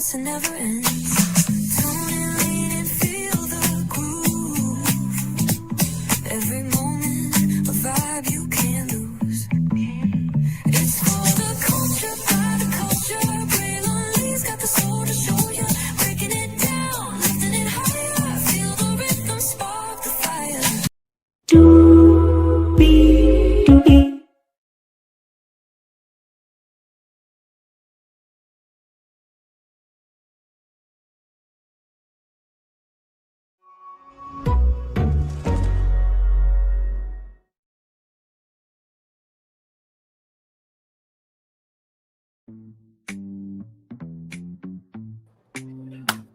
dancing never ends. Come and lean and feel the groove. Every moment, a vibe you can't lose. It's for the culture, by the culture. Braylon got the soul to show you. Breaking it down, lifting it higher. Feel the rhythm, spark the fire.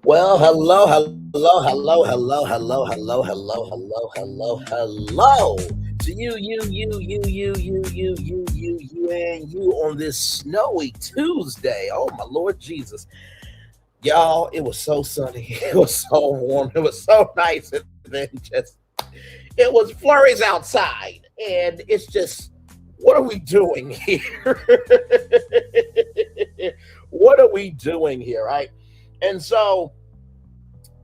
Well, hello to you on this snowy Tuesday. Oh, my Lord Jesus. Y'all, it was so sunny. It was so warm. It was so nice. And then it was flurries outside. And it's just, what are we doing here? What are we doing here, right? And so,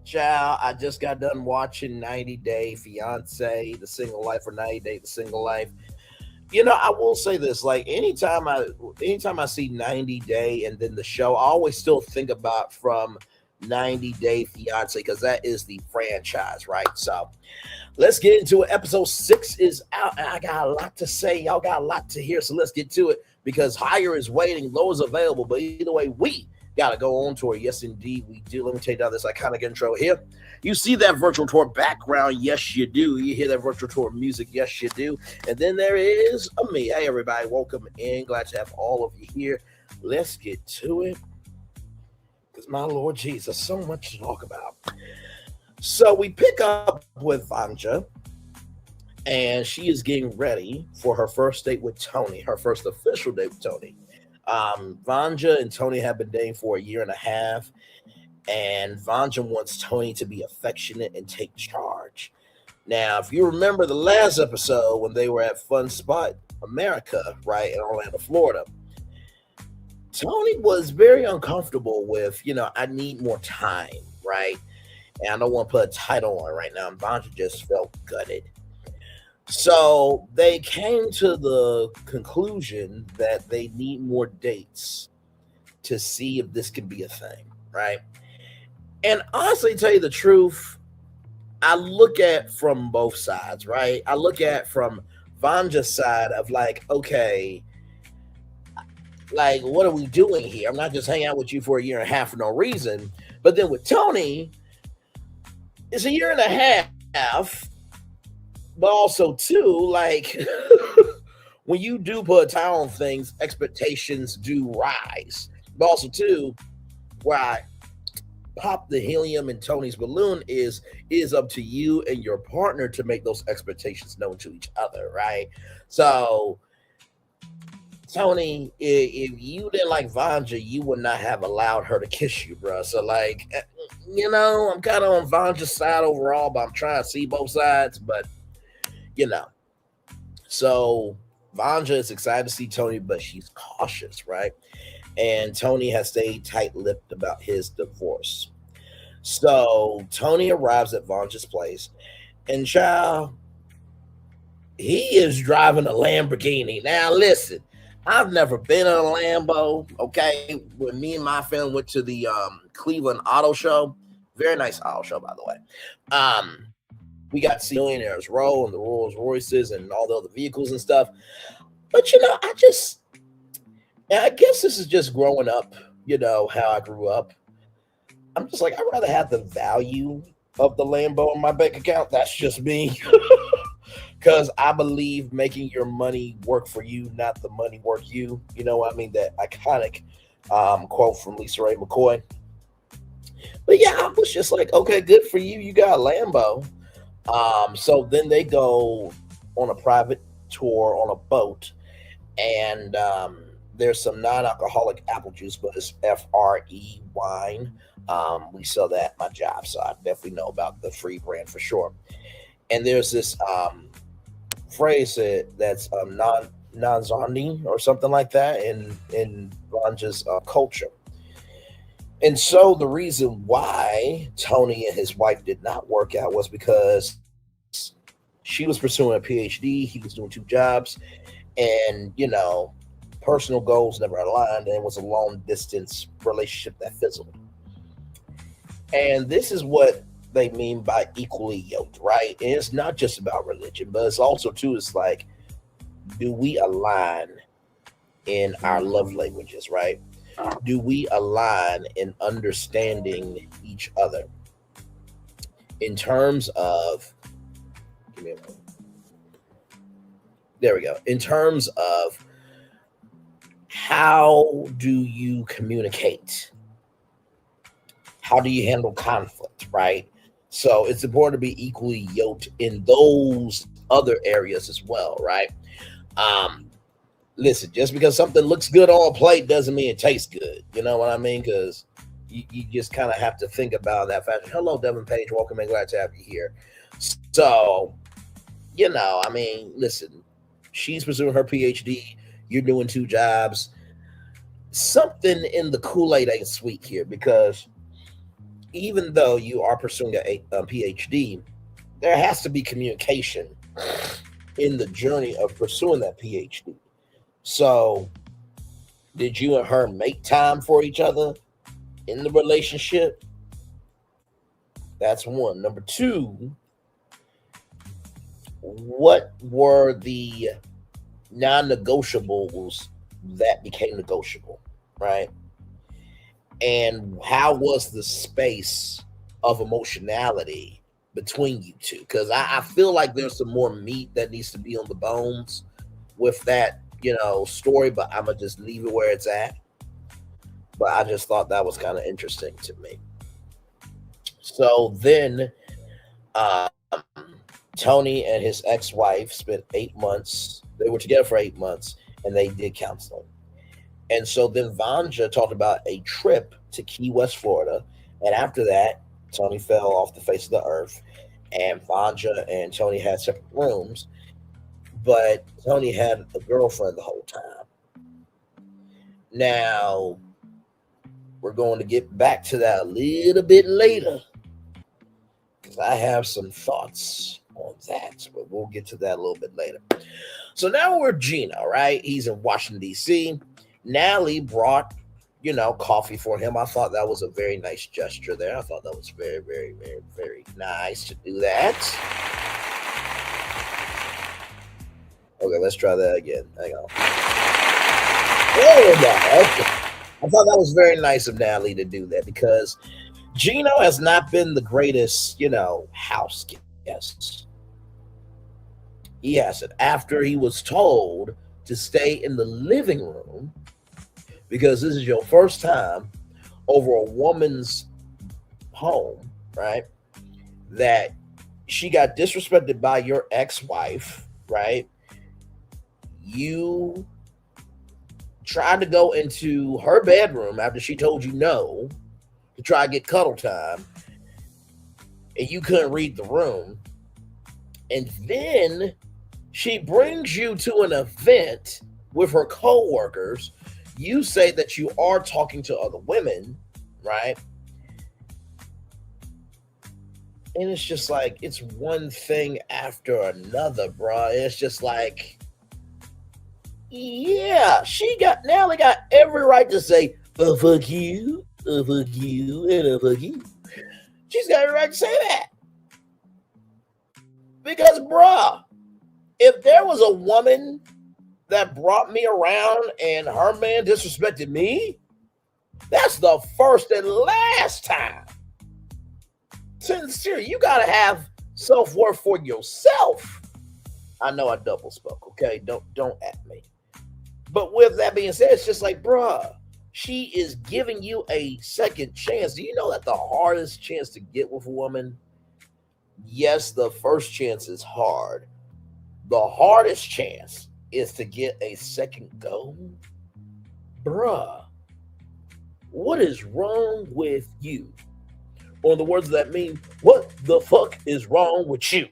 child, I just got done watching 90 Day Fiance, The Single Life, or 90 Day The Single Life. You know, I will say this, like anytime I see 90 Day and then the show, I always still think about from 90 Day Fiance, because that is the franchise, right? So let's get into it. Episode 6 is out, and I got a lot to say. Y'all got a lot to hear, so let's get to it, because higher is waiting, low is available. But either way, we gotta go on tour. Yes, indeed, we do. Let me take down this iconic intro here. You see that virtual tour background? Yes, you do. You hear that virtual tour music? Yes, you do. And then there is me. Hey, everybody, welcome in. Glad to have all of you here. Let's get to it, because my Lord Jesus, so much to talk about. So we pick up with Vanja, and she is getting ready for her first date with Tony, her first official date with Tony. Vanja and Tony have been dating for 1.5 years, and Vanja wants Tony to be affectionate and take charge. Now, if you remember the last episode when they were at Fun Spot America, right, in Orlando, Florida, Tony was very uncomfortable with, I need more time, right? And I don't want to put a title on it right now. And Vanja just felt gutted. So they came to the conclusion that they need more dates to see if this could be a thing, right? And honestly, tell you the truth, I look at from both sides, right? I look at from Vanja's side of like, okay, like, what are we doing here? I'm not just hanging out with you for 1.5 years for no reason. But then with Tony, it's 1.5 years. But also, too, like, when you do put a time on things, expectations do rise. But also, too, where I pop the helium in Tony's balloon is up to you and your partner to make those expectations known to each other, right? So, Tony, if you didn't like Vanja, you would not have allowed her to kiss you, bro. So, like, I'm kind of on Vanja's side overall, but I'm trying to see both sides, but so Vanja is excited to see Tony, but she's cautious, right? And Tony has stayed tight-lipped about his divorce. So Tony arrives at Vanja's place, and child, he is driving a Lamborghini. Now, listen, I've never been in a Lambo, okay? When me and my family went to the Cleveland Auto Show, very nice auto show, by the way. We got to see Millionaires Row and the Rolls Royces and all the other vehicles and stuff. But, I guess this is just growing up, how I grew up. I'm just like, I'd rather have the value of the Lambo in my bank account. That's just me. Because I believe making your money work for you, not the money work you. You know what I mean? That iconic quote from Lisa Ray McCoy. But yeah, I was just like, okay, good for you. You got a Lambo. So then they go on a private tour on a boat, and there's some non-alcoholic apple juice, but it's FRE wine. We sell that at my job, so I definitely know about the free brand for sure. And there's this phrase that's non-zombie or something like that in Vanja's culture. And so the reason why Tony and his wife did not work out was because she was pursuing a PhD, he was doing two jobs, and personal goals never aligned, and it was a long distance relationship that fizzled. And this is what they mean by equally yoked, right? And it's not just about religion, but it's also too, it's like, do we align in our love languages, right? Do we align in understanding each other in terms of, give me a moment. There we go. In terms of how do you communicate? How do you handle conflict, right? So it's important to be equally yoked in those other areas as well, right? Um, Listen, just because something looks good on a plate doesn't mean it tastes good. You know what I mean? Because you just kind of have to think about that factor. Hello, Devin Page. Welcome and glad to have you here. So, I mean, listen, she's pursuing her PhD. You're doing two jobs. Something in the Kool-Aid ain't sweet here because even though you are pursuing a PhD, there has to be communication in the journey of pursuing that PhD. So, did you and her make time for each other in the relationship? That's one. Number two, what were the non negotiables that became negotiable, right? And how was the space of emotionality between you two? Because I feel like there's some more meat that needs to be on the bones with that, story, but I'm gonna just leave it where it's at. But I just thought that was kind of interesting to me. So then, um, Tony and his ex-wife spent 8 months. They were together for 8 months, and they did counseling. And so then Vanja talked about a trip to Key West, Florida. And after that, Tony fell off the face of the earth, and Vanja and Tony had separate rooms. But Tony had a girlfriend the whole time. Now, we're going to get back to that a little bit later because I have some thoughts on that, but we'll get to that a little bit later. So now we're Gino, right? He's in Washington, D.C. Natalie brought, coffee for him. I thought that was a very nice gesture there. I thought that was very, very, very, very nice to do that. Okay, let's try that again. Hang on. There we go. Okay. I thought that was very nice of Natalie to do that because Gino has not been the greatest, house guest. He hasn't. After he was told to stay in the living room because this is your first time over a woman's home, right? That she got disrespected by your ex-wife, right? You tried to go into her bedroom after she told you no to try to get cuddle time, and you couldn't read the room. And then she brings you to an event with her co-workers. You say that you are talking to other women, right? And it's just like, it's one thing after another, bro. It's just like, yeah, Natalie got every right to say, oh, fuck you, and fuck you. She's got every right to say that. Because, bruh, if there was a woman that brought me around and her man disrespected me, that's the first and last time. Sincerely, you gotta have self-worth for yourself. I know I double spoke, okay? Don't at me. But with that being said, it's just like, bruh, she is giving you a second chance. Do you know that the hardest chance to get with a woman? Yes, the first chance is hard. The hardest chance is to get a second go. Bruh, what is wrong with you? Or in the words of that meme, what the fuck is wrong with you?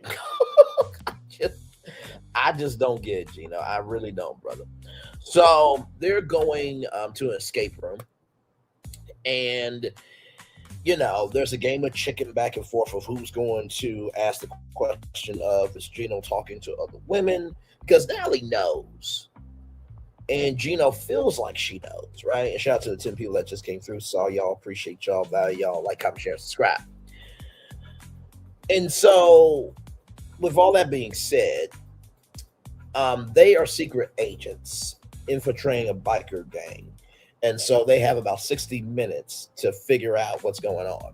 I just don't get it, Gino. I really don't, brother. So they're going to an escape room. And there's a game of chicken back and forth of who's going to ask the question of, is Gino talking to other women? Because Natalie knows. And Gino feels like she knows, right? And shout out to the 10 people that just came through. Saw y'all, appreciate y'all, value y'all, like, comment, share, subscribe. And so, with all that being said, they are secret agents infiltrating a biker gang. And so they have about 60 minutes to figure out what's going on.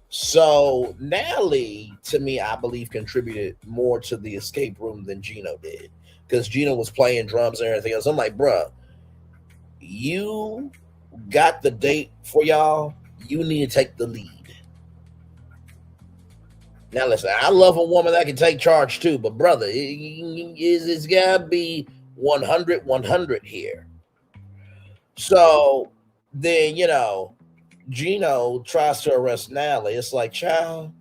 So Natalie, to me, I believe, contributed more to the escape room than Gino did. Because Gino was playing drums and everything else. I'm like, bruh, you got the date for y'all. You need to take the lead. Now, listen, I love a woman that can take charge too, but brother, it's got to be 100 here. So then, Gino tries to arrest Natalie. It's like, child,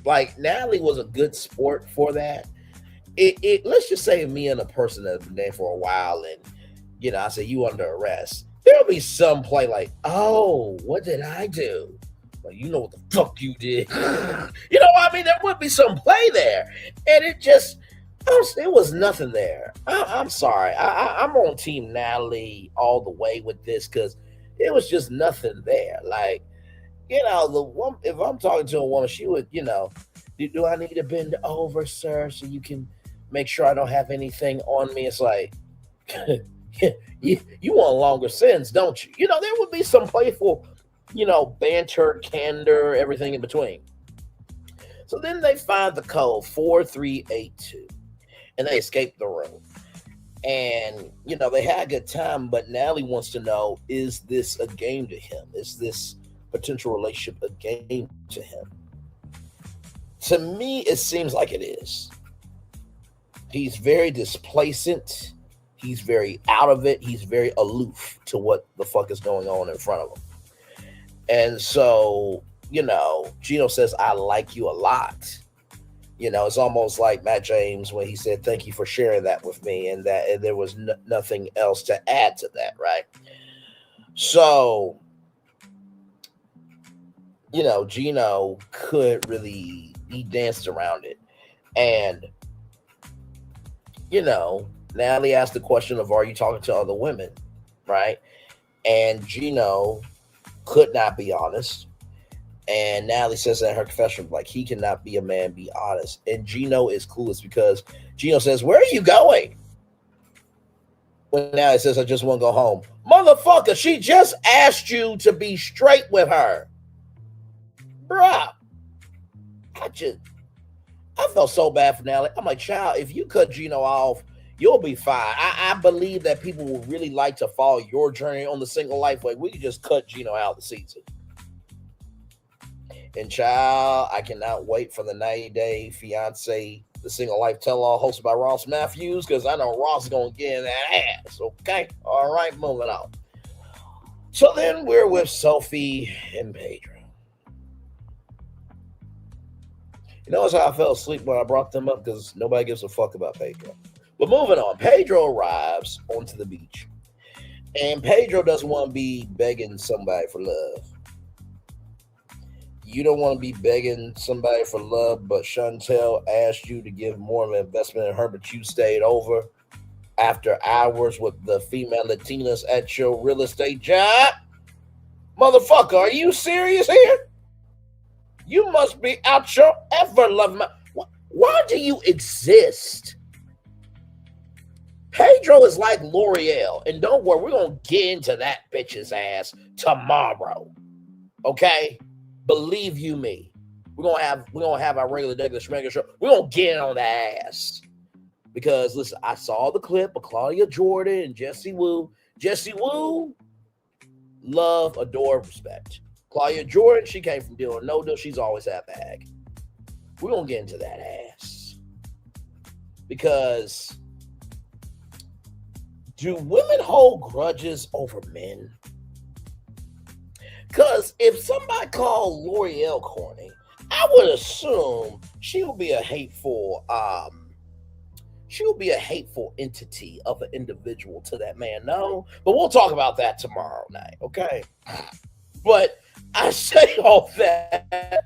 like, Natalie was a good sport for that. Let's just say me and a person that's been there for a while, and I say, you under arrest. There'll be some play like, oh, what did I do? Like, you know what the fuck you did. There would be some play there. And it was nothing there. I'm sorry. I'm on Team Natalie all the way with this because it was just nothing there. Like, the woman, if I'm talking to a woman, she would, do I need to bend over, sir, so you can make sure I don't have anything on me? It's like, you want longer sentence, don't you? There would be some playful, banter, candor, everything in between. So then they find the code 4382 and they escape the room. And, they had a good time, but Natalie wants to know, is this a game to him? Is this potential relationship a game to him? To me, it seems like it is. He's very displacent. He's very out of it. He's very aloof to what the fuck is going on in front of him. And so, Gino says, I like you a lot. It's almost like Matt James when he said, thank you for sharing that with me. And that there was nothing else to add to that, right? So, Gino could really, he danced around it. And, Natalie asked the question of, are you talking to other women? Right? And Gino could not be honest. And Natalie says that in her confession, like, he cannot be a man, be honest. And Gino is clueless because Gino says, where are you going? When Natalie says, I just want to go home. Motherfucker, she just asked you to be straight with her. Bruh. I felt so bad for Natalie. I'm like, child, if you cut Gino off, you'll be fine. I believe that people will really like to follow your journey on the single life way. We could just cut Gino out of the season. And child, I cannot wait for the 90-day Fiance, the single life tell-all hosted by Ross Matthews, because I know Ross is going to get in that ass. Okay? All right, moving on. So then we're with Sophie and Pedro. Notice how I fell asleep when I brought them up because nobody gives a fuck about Pedro. But moving on, Pedro arrives onto the beach. And Pedro doesn't want to be begging somebody for love. You don't want to be begging somebody for love, but Chantel asked you to give more of an investment in her, but you stayed over after hours with the female Latinas at your real estate job. Motherfucker, are you serious here? You must be out your ever loving mind. Why do you exist? Pedro is like L'Oreal, and don't worry, we're gonna get into that bitch's ass tomorrow. Okay? Believe you me. We're gonna have our regular schmegular show. We're gonna get on that ass. Because listen, I saw the clip of Claudia Jordan and Jessie Woo. Jessie Woo, love, adore, respect. Claudia Jordan, she came from deal or no deal. She's always had bag. We're going to get into that ass. Because do women hold grudges over men? Because if somebody called L'Oreal corny, I would assume she would be a hateful she will be a hateful entity of an individual to that man. No, but we'll talk about that tomorrow night, okay? But I say all that.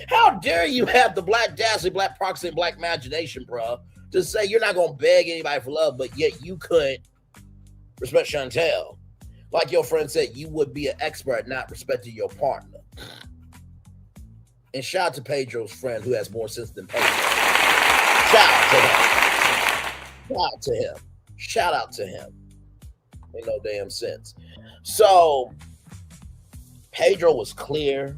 How dare you have the black dazzling, black proxy, and black imagination, bro, to say you're not gonna beg anybody for love, but yet you couldn't respect Chantel. Like your friend said, you would be an expert at not respecting your partner. And shout out to Pedro's friend who has more sense than Pedro. Shout out to him. Shout out to him. Shout out to him. Ain't no damn sense. So Pedro was clear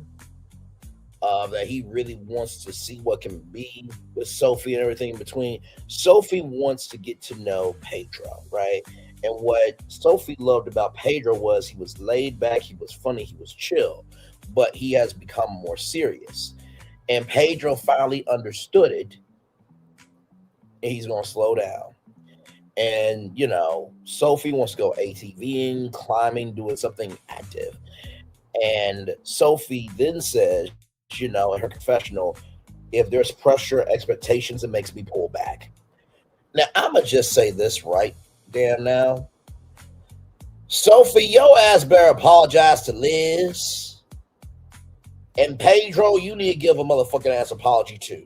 that he really wants to see what can be with Sophie and everything in between. Sophie wants to get to know Pedro, right? And what Sophie loved about Pedro was he was laid back, he was funny, he was chill, but he has become more serious. And Pedro finally understood it, and he's going to slow down. And, you know, Sophie wants to go ATVing, climbing, doing something active. And Sophie then says, you know, in her confessional, if there's pressure, expectations, it makes me pull back. Now, I'm going to just say this right damn now. Sophie, your ass better apologize to Liz. And Pedro, you need to give a motherfucking ass apology too.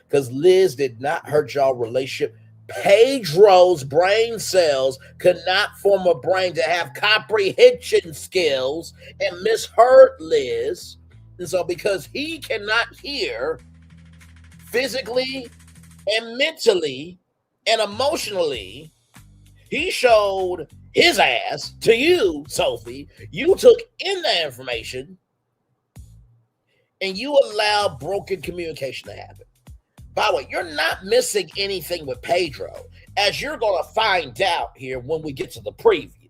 Because Liz did not hurt y'all relationship. Pedro's brain cells could not form a brain to have comprehension skills and misheard Liz. And so because he cannot hear physically and mentally and emotionally, he showed his ass to you, Sophie. You took in that information and you allowed broken communication to happen. By the way, you're not missing anything with Pedro, as you're going to find out here when we get to the preview.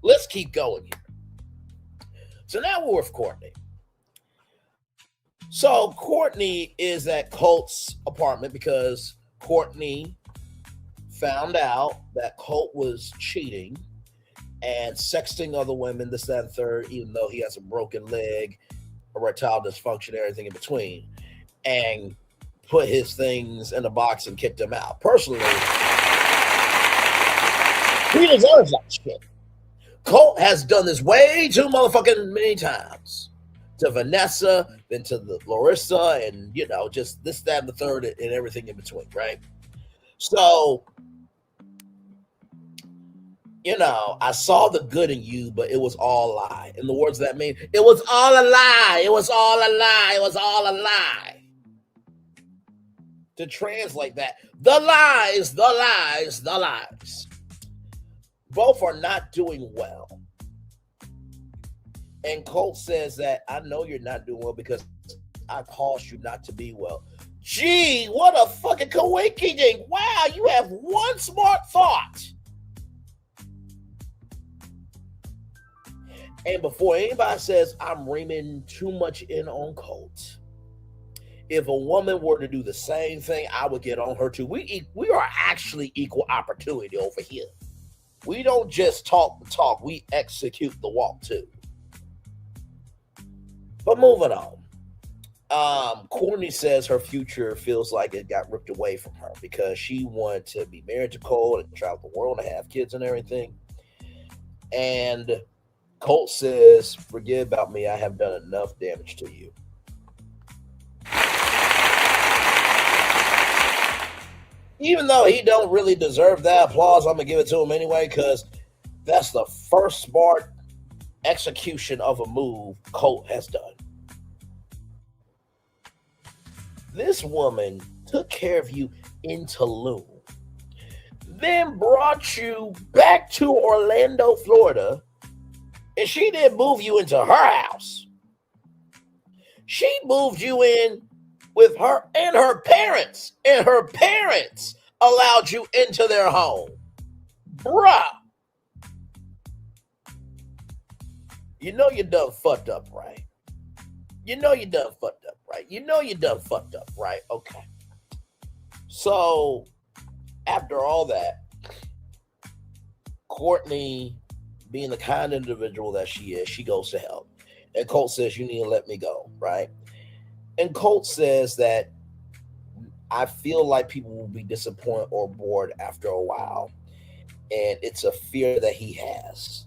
Let's keep going here. So now we're with Courtney. So Courtney is at Colt's apartment because Courtney found out that Colt was cheating and sexting other women, this, that, and third, even though he has a broken leg, erectile dysfunction, everything in between, and put his things in a box and kicked him out. Personally, he deserves that shit. Colt has done this way too motherfucking many times. To Vanessa, then to the Larissa, and, you know, just this, that, and the third, and everything in between, right? So, you know, I saw the good in you, but it was all a lie. In the words that mean, it was all a lie. It was all a lie. It was all a lie. To translate that, the lies, the lies, the lies. Both are not doing well. And Colt says that, I know you're not doing well because I caused you not to be well. Gee, what a fucking coinky-dink. Wow, you have one smart thought. And before anybody says I'm reaming too much in on Colt, if a woman were to do the same thing, I would get on her too. We are actually equal opportunity over here. We don't just talk the talk, we execute the walk too. But moving on. Courtney says her future feels like it got ripped away from her because she wanted to be married to Colt and travel the world and have kids and everything. And Colt says, forget about me. I have done enough damage to you. Even though he don't really deserve that applause, I'm going to give it to him anyway because that's the first smart execution of a move Colt has done. This woman took care of you in Tulum, then brought you back to Orlando, Florida, and she didn't move you into her house. She moved you in with her and her parents, and her parents allowed you into their home. Bruh. You know you done fucked up, right? You know you done fucked up, right? You know you done fucked up, right? Okay. So, after all that, Courtney, being the kind individual that she is, she goes to help. And Colt says, you need to let me go, right? And Colt says that I feel like people will be disappointed or bored after a while. And it's a fear that he has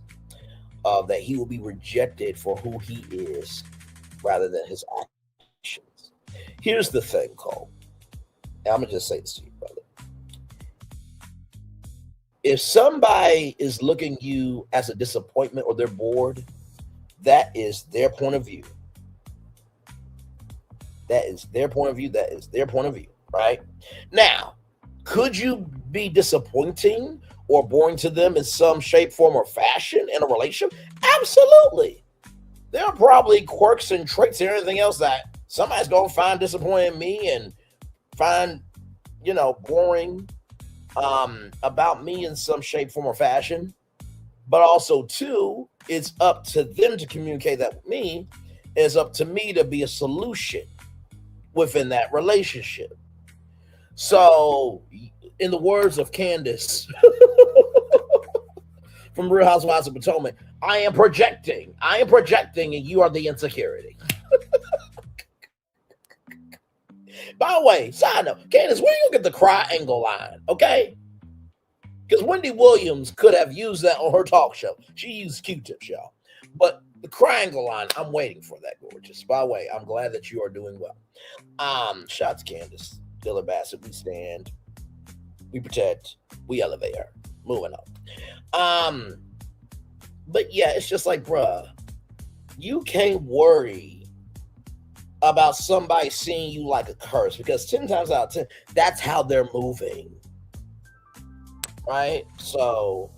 that he will be rejected for who he is rather than his actions. Here's the thing, Cole. And I'm going to just say this to you, brother. If somebody is looking at you as a disappointment or they're bored, that is their point of view. That is their point of view. That is their point of view, right? Now, could you be disappointing or boring to them in some shape, form, or fashion in a relationship? Absolutely. There are probably quirks and traits and everything else that somebody's going to find disappointing in me and find, boring about me in some shape, form, or fashion. But also, too, it's up to them to communicate that with me. It's up to me to be a solution within that relationship. So, in the words of Candace from Real Housewives of Potomac, I am projecting, and you are the insecurity. By the way, side note, Candace, where you get the triangle line, okay? Because Wendy Williams could have used that on her talk show. She used Q-tips, y'all. But the triangle line, I'm waiting for that, gorgeous. By the way, I'm glad that you are doing well. Shots, Candace. Diller Bassett, we stand. We protect. We elevate her. Moving on. But yeah, it's just like, bruh, you can't worry about somebody seeing you like a curse because 10 times out of 10, that's how they're moving. Right? So,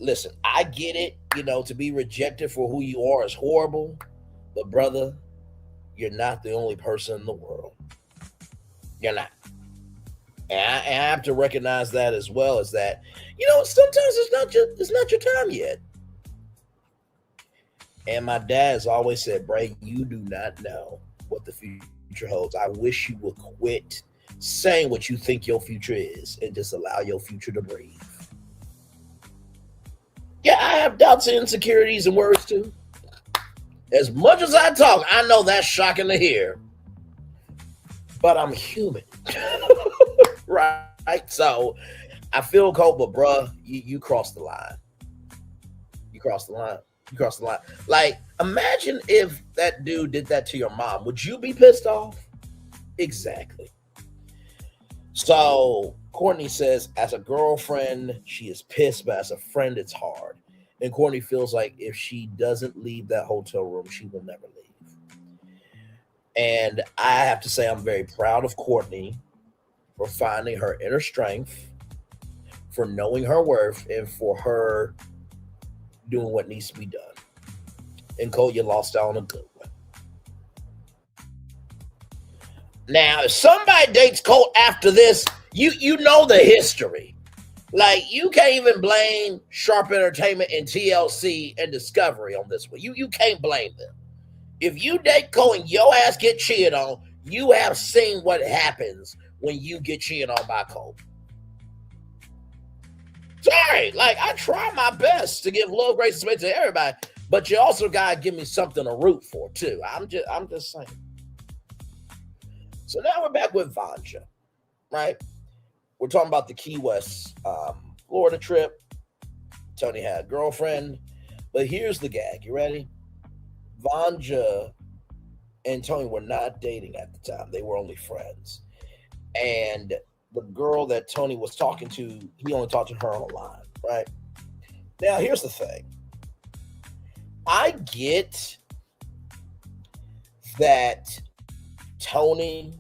listen, I get it. To be rejected for who you are is horrible. But, brother, you're not the only person in the world. You're not. And I have to recognize that as well as that, sometimes it's not your time yet. And my dad has always said, Bray, you do not know what the future holds. I wish you would quit saying what you think your future is and just allow your future to breathe. Yeah, I have doubts and insecurities and worries too. As much as I talk, I know that's shocking to hear. But I'm human. Right? So I feel cold, but bruh, you crossed the line. You crossed the line. You crossed the line. Like, imagine if that dude did that to your mom. Would you be pissed off? Exactly. So Courtney says, as a girlfriend, she is pissed, but as a friend, it's hard. And Courtney feels like if she doesn't leave that hotel room, she will never leave. And I have to say, I'm very proud of Courtney for finding her inner strength, for knowing her worth, and for her doing what needs to be done. And Cole, you lost out on a good one. Now, if somebody dates Cole after this, you know the history. Like, you can't even blame Sharp Entertainment and TLC and Discovery on this one. You can't blame them. If you date Cole and your ass get cheated on, you have seen what happens when you get cheated on by Cole. Sorry, like, I try my best to give love, grace, and space to everybody, but you also gotta give me something to root for too. I'm just saying. So now we're back with Vanja, right? We're talking about the Key West, Florida trip. Tony had a girlfriend, but here's the gag. You ready? Vanja and Tony were not dating at the time. They were only friends. And the girl that Tony was talking to, he only talked to her online, right? Now, here's the thing. I get that Tony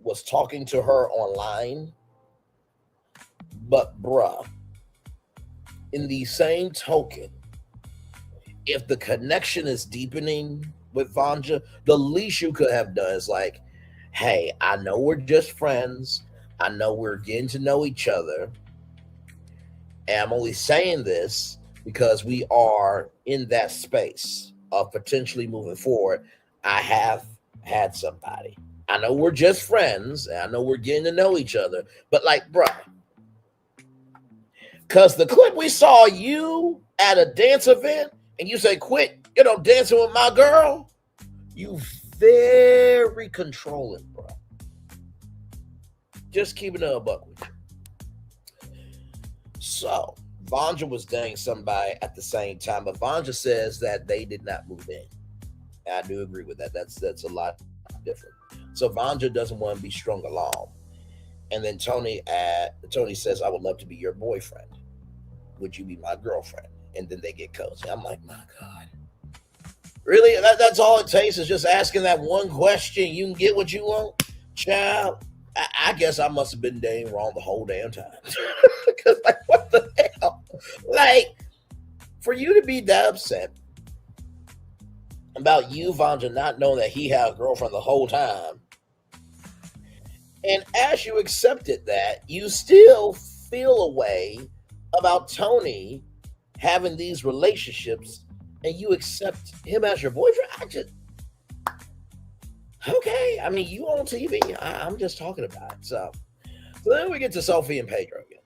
was talking to her online, but bruh, in the same token, if the connection is deepening with Vanja, the least you could have done is like, hey, I know we're just friends. I know we're getting to know each other. And I'm only saying this because we are in that space of potentially moving forward. I have had somebody. I know we're just friends. And I know we're getting to know each other. But like, bruh, because the clip we saw you at a dance event and you say, quit, dancing with my girl. You very controlling, bro. Just keeping it a buck with you. So Vanja was dating somebody at the same time, but Vanja says that they did not move in. And I do agree with that. That's a lot different. So Vanja doesn't want to be strung along. And then Tony says, I would love to be your boyfriend. Would you be my girlfriend? And then they get cozy. I'm like, my God. Really? That's all it takes is just asking that one question. You can get what you want? Child, I guess I must have been dating wrong the whole damn time. Because, like, what the hell? Like, for you to be that upset about you, Vanja, not knowing that he had a girlfriend the whole time, and as you accepted that, you still feel a way about Tony having these relationships, and you accept him as your boyfriend. Okay. I mean, you on TV. I'm just talking about it. So then we get to Sophie and Pedro again.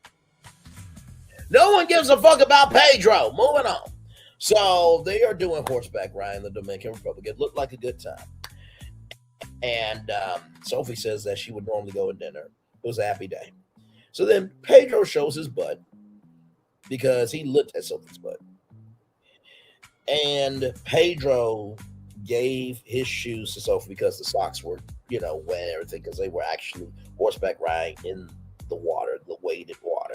No one gives a fuck about Pedro. Moving on. So they are doing horseback riding in the Dominican Republic. It looked like a good time. And Sophie says that she would normally go to dinner. It was a happy day. So then Pedro shows his butt because he looked at Sophie's butt. And Pedro gave his shoes to Sophie because the socks were, wet and everything, because they were actually horseback riding in the water, the weighted water.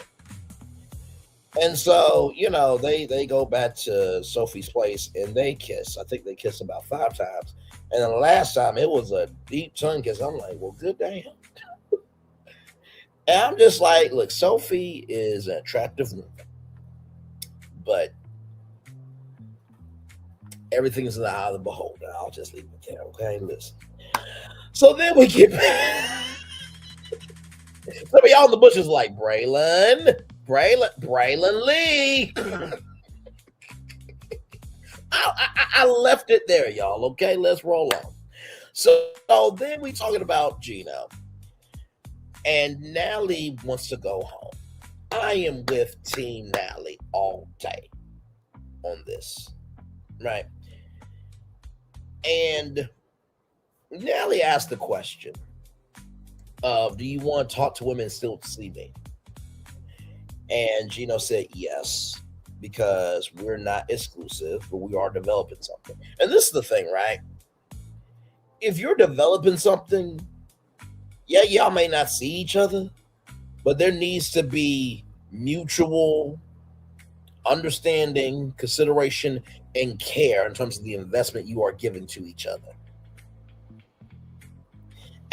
And so, they go back to Sophie's place and they kiss. I think they kissed about 5 times. And then the last time it was a deep tongue kiss. I'm like, well, good damn. And I'm just like, look, Sophie is an attractive woman. But everything is in the eye of the beholder. I'll just leave it there, okay? Listen. So then we get back. Some of y'all in the bushes like, Braylon Lee. I left it there, y'all. Okay, let's roll on. So then we talking about Gino, and Natalie wants to go home. I am with Team Natalie all day on this, right? And Natalie asked the question of, do you want to talk to women and still see me? And Gino said yes, because we're not exclusive, but we are developing something. And this is the thing, right? If you're developing something, yeah, y'all may not see each other, but there needs to be mutual understanding, consideration, and care in terms of the investment you are giving to each other.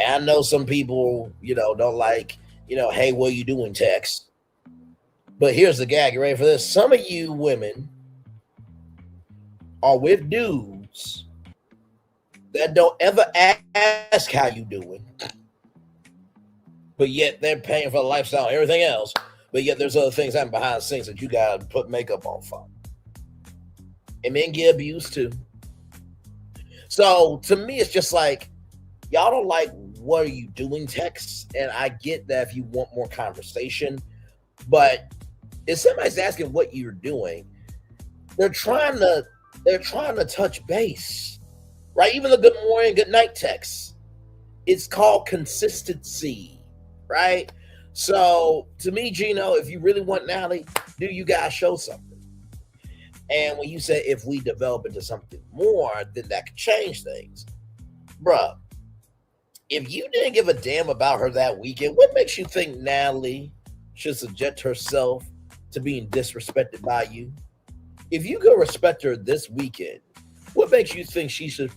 And I know some people, don't like, hey, what are you doing, text? But here's the gag. You ready for this? Some of you women are with dudes that don't ever ask how you doing, but yet they're paying for the lifestyle and everything else. But yet there's other things happening behind the scenes that you got to put makeup on for. And men get abused too. So to me, it's just like, y'all don't like, what are you doing texts? And I get that if you want more conversation, but if somebody's asking what you're doing, they're trying to touch base, right? Even the good morning, good night texts. It's called consistency, right? So to me, Gino, if you really want Natalie, do you guys show something? And when you say if we develop into something more, then that could change things. Bruh, if you didn't give a damn about her that weekend, what makes you think Natalie should subject herself to being disrespected by you? If you could respect her this weekend, what makes you think she should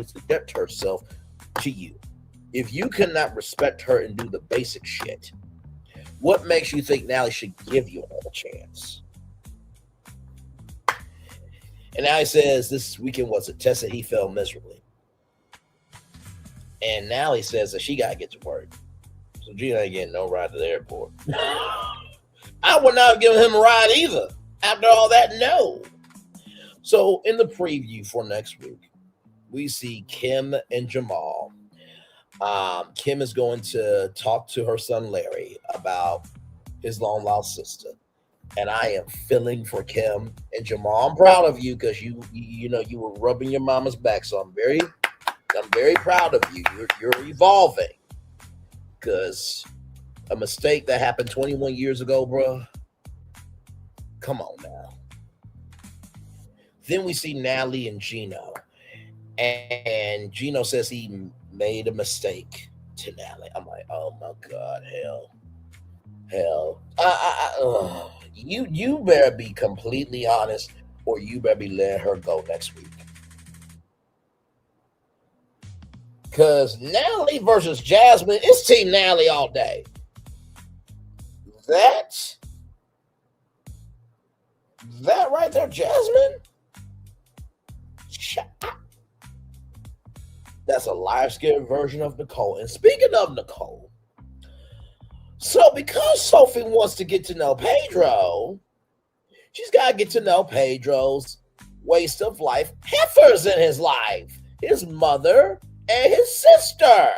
subject herself to you? If you cannot respect her and do the basic shit, what makes you think Natalie should give you another chance? And Natalie says this weekend was a test that he failed miserably. And Natalie says that she got to get to work. So Gino ain't getting no ride to the airport. I would not have given him a ride either. After all that, no. So in the preview for next week, we see Kim and Jamal. Kim is going to talk to her son Larry about his long lost sister. And I am feeling for Kim and Jamal. I'm proud of you because you were rubbing your mama's back. So I'm very proud of you. You're evolving. Because a mistake that happened 21 years ago, bro. Come on now. Then we see Natalie and Gino. And Gino says he made a mistake to Natalie. I'm like, oh my God, hell. You better be completely honest, or you better be letting her go next week. Because Natalie versus Jasmine, it's Team Natalie all day. That right there, Jasmine. That's a live-skin version of Nicole. And speaking of Nicole, so because Sophie wants to get to know Pedro, she's got to get to know Pedro's waste of life heifers in his life, his mother and his sister.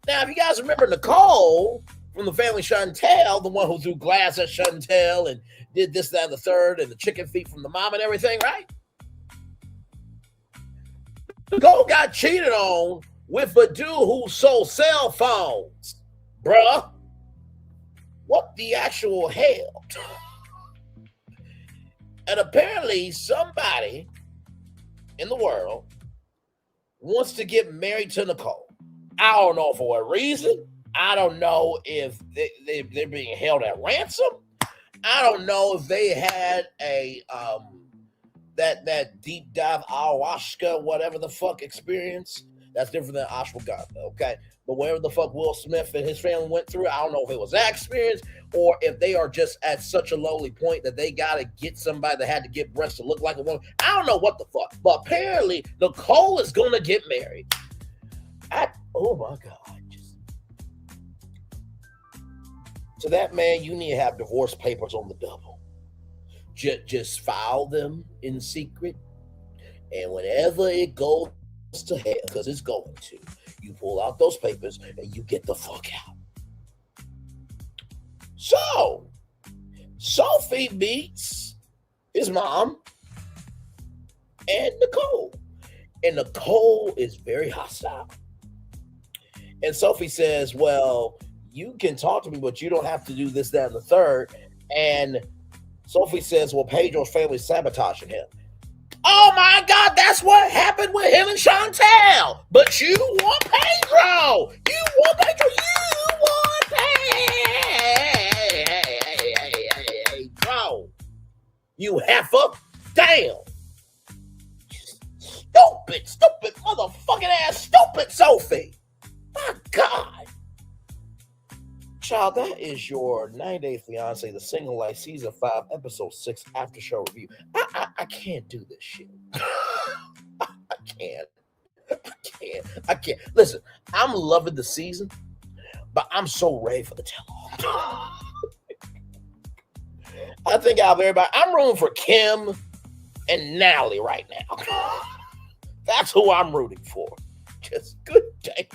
Now, if you guys remember Nicole from the family Chantel, the one who threw glass at Chantel and did this, that, and the third, and the chicken feet from the mom and everything, right? Nicole got cheated on with a dude who sold cell phones. Bruh. What the actual hell? And apparently somebody in the world wants to get married to Nicole. I don't know for what reason. I don't know if they're being held at ransom. I don't know if they had a that deep dive ayahuasca, whatever the fuck experience. That's different than ashwagandha, okay? But whatever the fuck Will Smith and his family went through, I don't know if it was that experience or if they are just at such a lowly point that they got to get somebody that had to get breasts to look like a woman. I don't know what the fuck. But apparently, Nicole is going to get married. Oh, my God. To that man, you need to have divorce papers on the double. Just file them in secret. And whenever it goes to hell, because it's going to, you pull out those papers and you get the fuck out. So, Sophie meets his mom and Nicole. And Nicole is very hostile. And Sophie says, well, you can talk to me, but you don't have to do this, that, and the third. And Sophie says, well, Pedro's family sabotaging him. Oh my God, that's what happened with him and Chantel. But you want Pedro. You want Pedro. You want Pedro. You heifer. Damn. Stupid motherfucking ass stupid Sophie. My God. Child, that is your 90-Day Fiance, The Single Life, Season 5, Episode 6, After Show Review. I can't do this shit. I can't. Listen, I'm loving the season, but I'm so ready for the tell-all. I think out of everybody, I'm rooting for Kim and Natalie right now. That's who I'm rooting for. Just good day.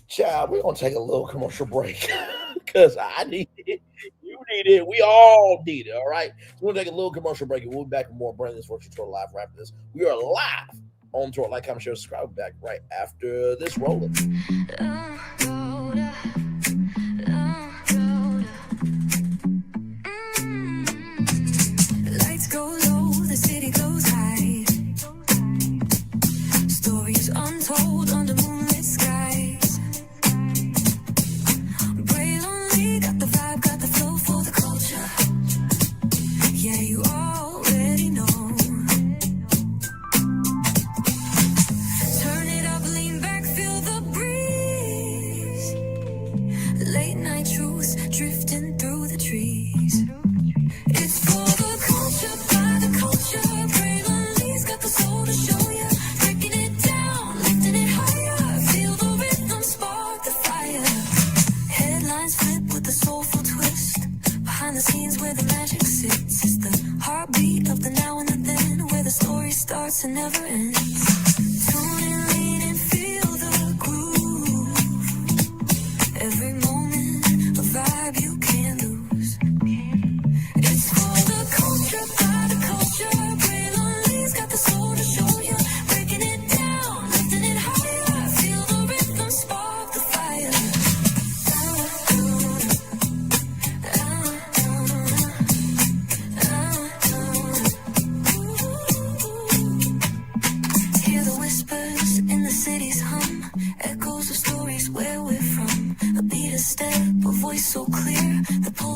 Child, we're going to take a little commercial break because I need it. You need it. We all need it, all right? So we're going to take a little commercial break and we'll be back with more Brandon's Virtual Tour Live right after this. We are live on Tour. Like, comment, share, subscribe. Back right after this rolling. Lights go low, the city goes high. Stories untold under moonlit skies. Pray lonely, got the vibe, got the flow for the culture. Yeah, you already know. Turn it up, lean back, feel the breeze.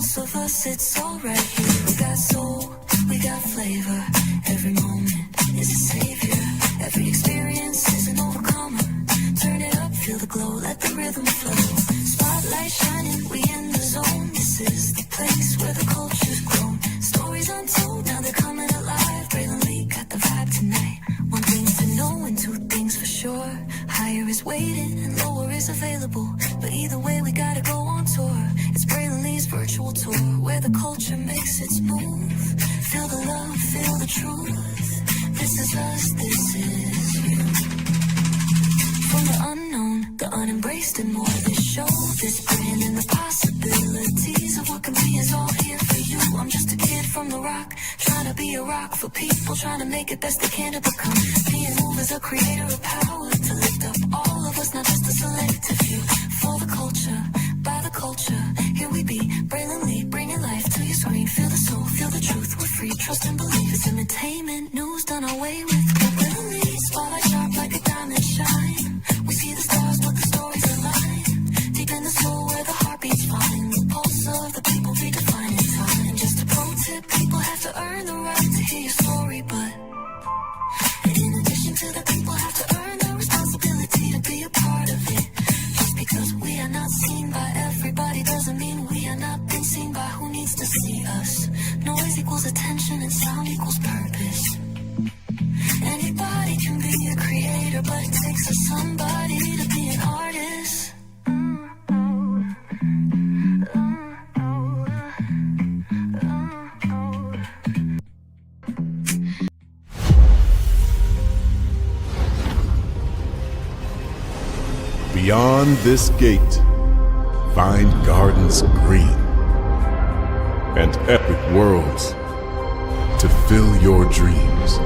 most of us, it's all right here. We got soul, we got flavor. Every moment is a savior. Every experience is an overcomer. Turn it up, feel the glow, let the rhythm flow. Spotlight shining, we in the zone. This is the place where the culture's grown. Stories untold, now they're coming alive. Braylon Lee got the vibe tonight. One thing to know and two things for sure. Higher is waiting and lower is available. But either way, we gotta go on tour. It's Braylon Lee's virtual tour, where the culture makes its move. Feel the love, feel the truth. This is us, this is you. From the unknown, the unembraced and more. This show, this brand and the possibilities of what can be is all here for you. I'm just a kid from the rock, trying to be a rock for people, trying to make it best they can to become. Being moved as a creator of power to lift up all of us, not just a selective few. For the culture, by the culture, here we be. Braylon Lee, bringing life to your screen. Feel the soul, feel the truth. We're free, trust and believe. It's entertainment, news done our way with. Braylon Lee, spotlight sharp like a diamond shine. We see the stars, but the stories align. Deep in the soul where the heart beats fine. The pulse of the people redefining time. And just a pro tip, people have to earn the right to hear your story, but in addition to the people have to earn the responsibility to be a part of it. Just because we are not seen by everybody doesn't mean we are not being seen by who needs to see us. Noise equals attention and sound equals purpose. Anybody can be a creator, but it takes a somebody to be an artist. Beyond this gate, find gardens green and epic worlds to fill your dreams.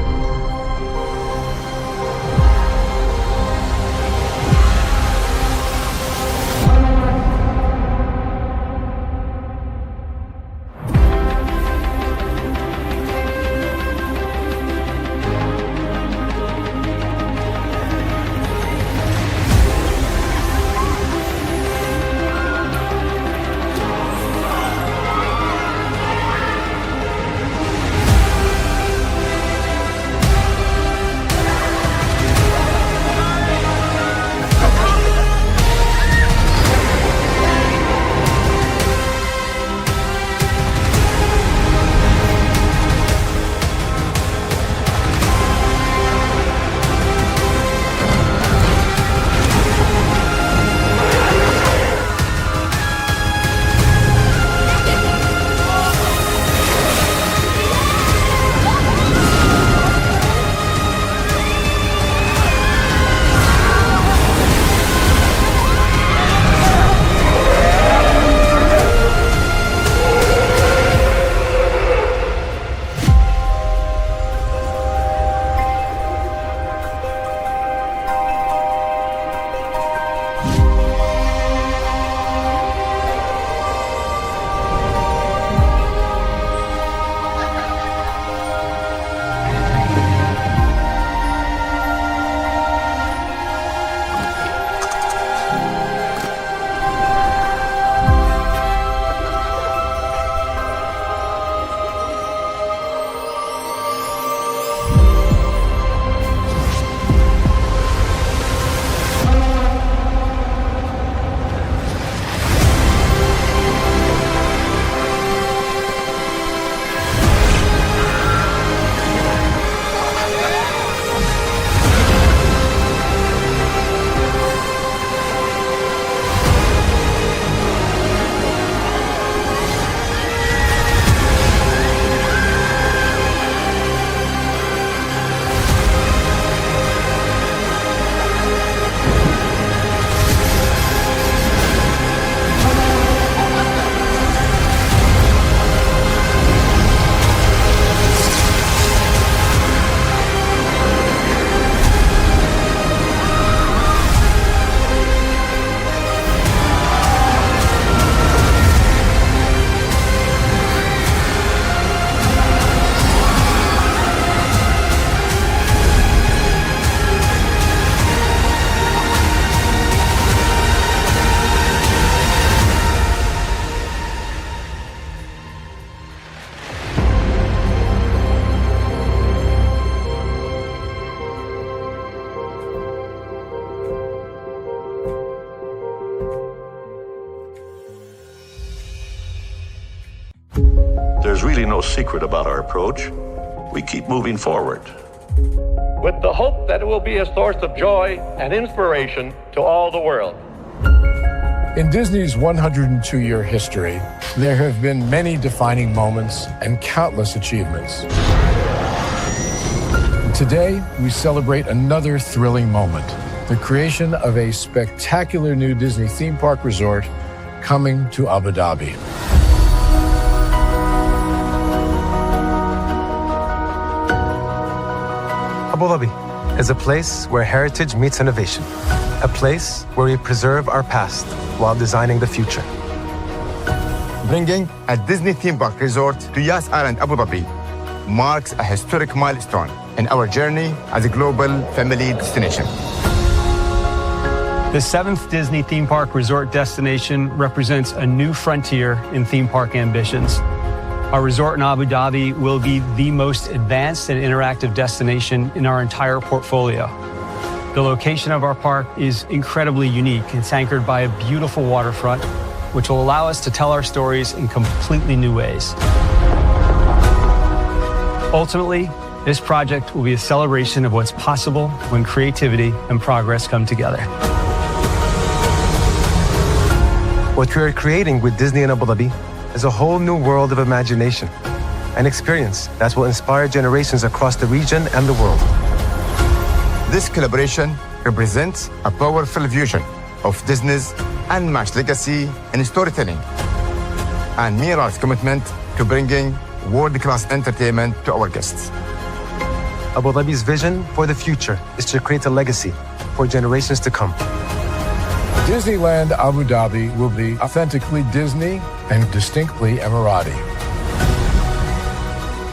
there's really no secret about our approach. We keep moving forward, with the hope that it will be a source of joy and inspiration to all the world. In Disney's 102-year history, there have been many defining moments and countless achievements. Today, we celebrate another thrilling moment, the creation of a spectacular new Disney theme park resort coming to Abu Dhabi. Abu Dhabi is a place where heritage meets innovation, a place where we preserve our past while designing the future. Bringing a Disney theme park resort to Yas Island, Abu Dhabi marks a historic milestone in our journey as a global family destination. The 7th Disney theme park resort destination represents a new frontier in theme park ambitions. Our resort in Abu Dhabi will be the most advanced and interactive destination in our entire portfolio. The location of our park is incredibly unique. It's anchored by a beautiful waterfront, which will allow us to tell our stories in completely new ways. Ultimately, this project will be a celebration of what's possible when creativity and progress come together. What we are creating with Disney in Abu Dhabi is a whole new world of imagination, an experience that will inspire generations across the region and the world. This collaboration represents a powerful fusion of Disney's unmatched legacy in storytelling and mirrors commitment to bringing world-class entertainment to our guests. Abu Dhabi's vision for the future is to create a legacy for generations to come. Disneyland Abu Dhabi will be authentically Disney and distinctly Emirati.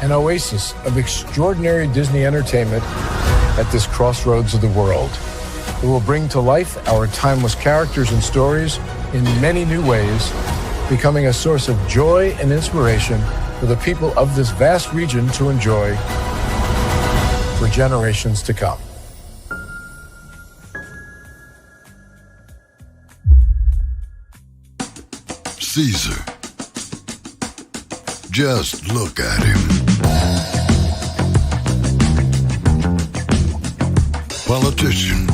An oasis of extraordinary Disney entertainment at this crossroads of the world. It will bring to life our timeless characters and stories in many new ways, becoming a source of joy and inspiration for the people of this vast region to enjoy for generations to come. Caesar. Just look at him. Politician.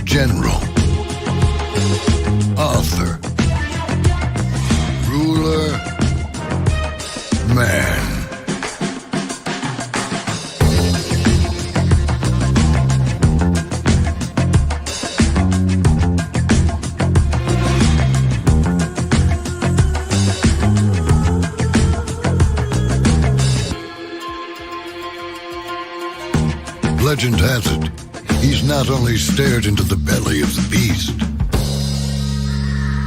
General. Author. Ruler. Man. Legend has it, he's not only stared into the belly of the beast,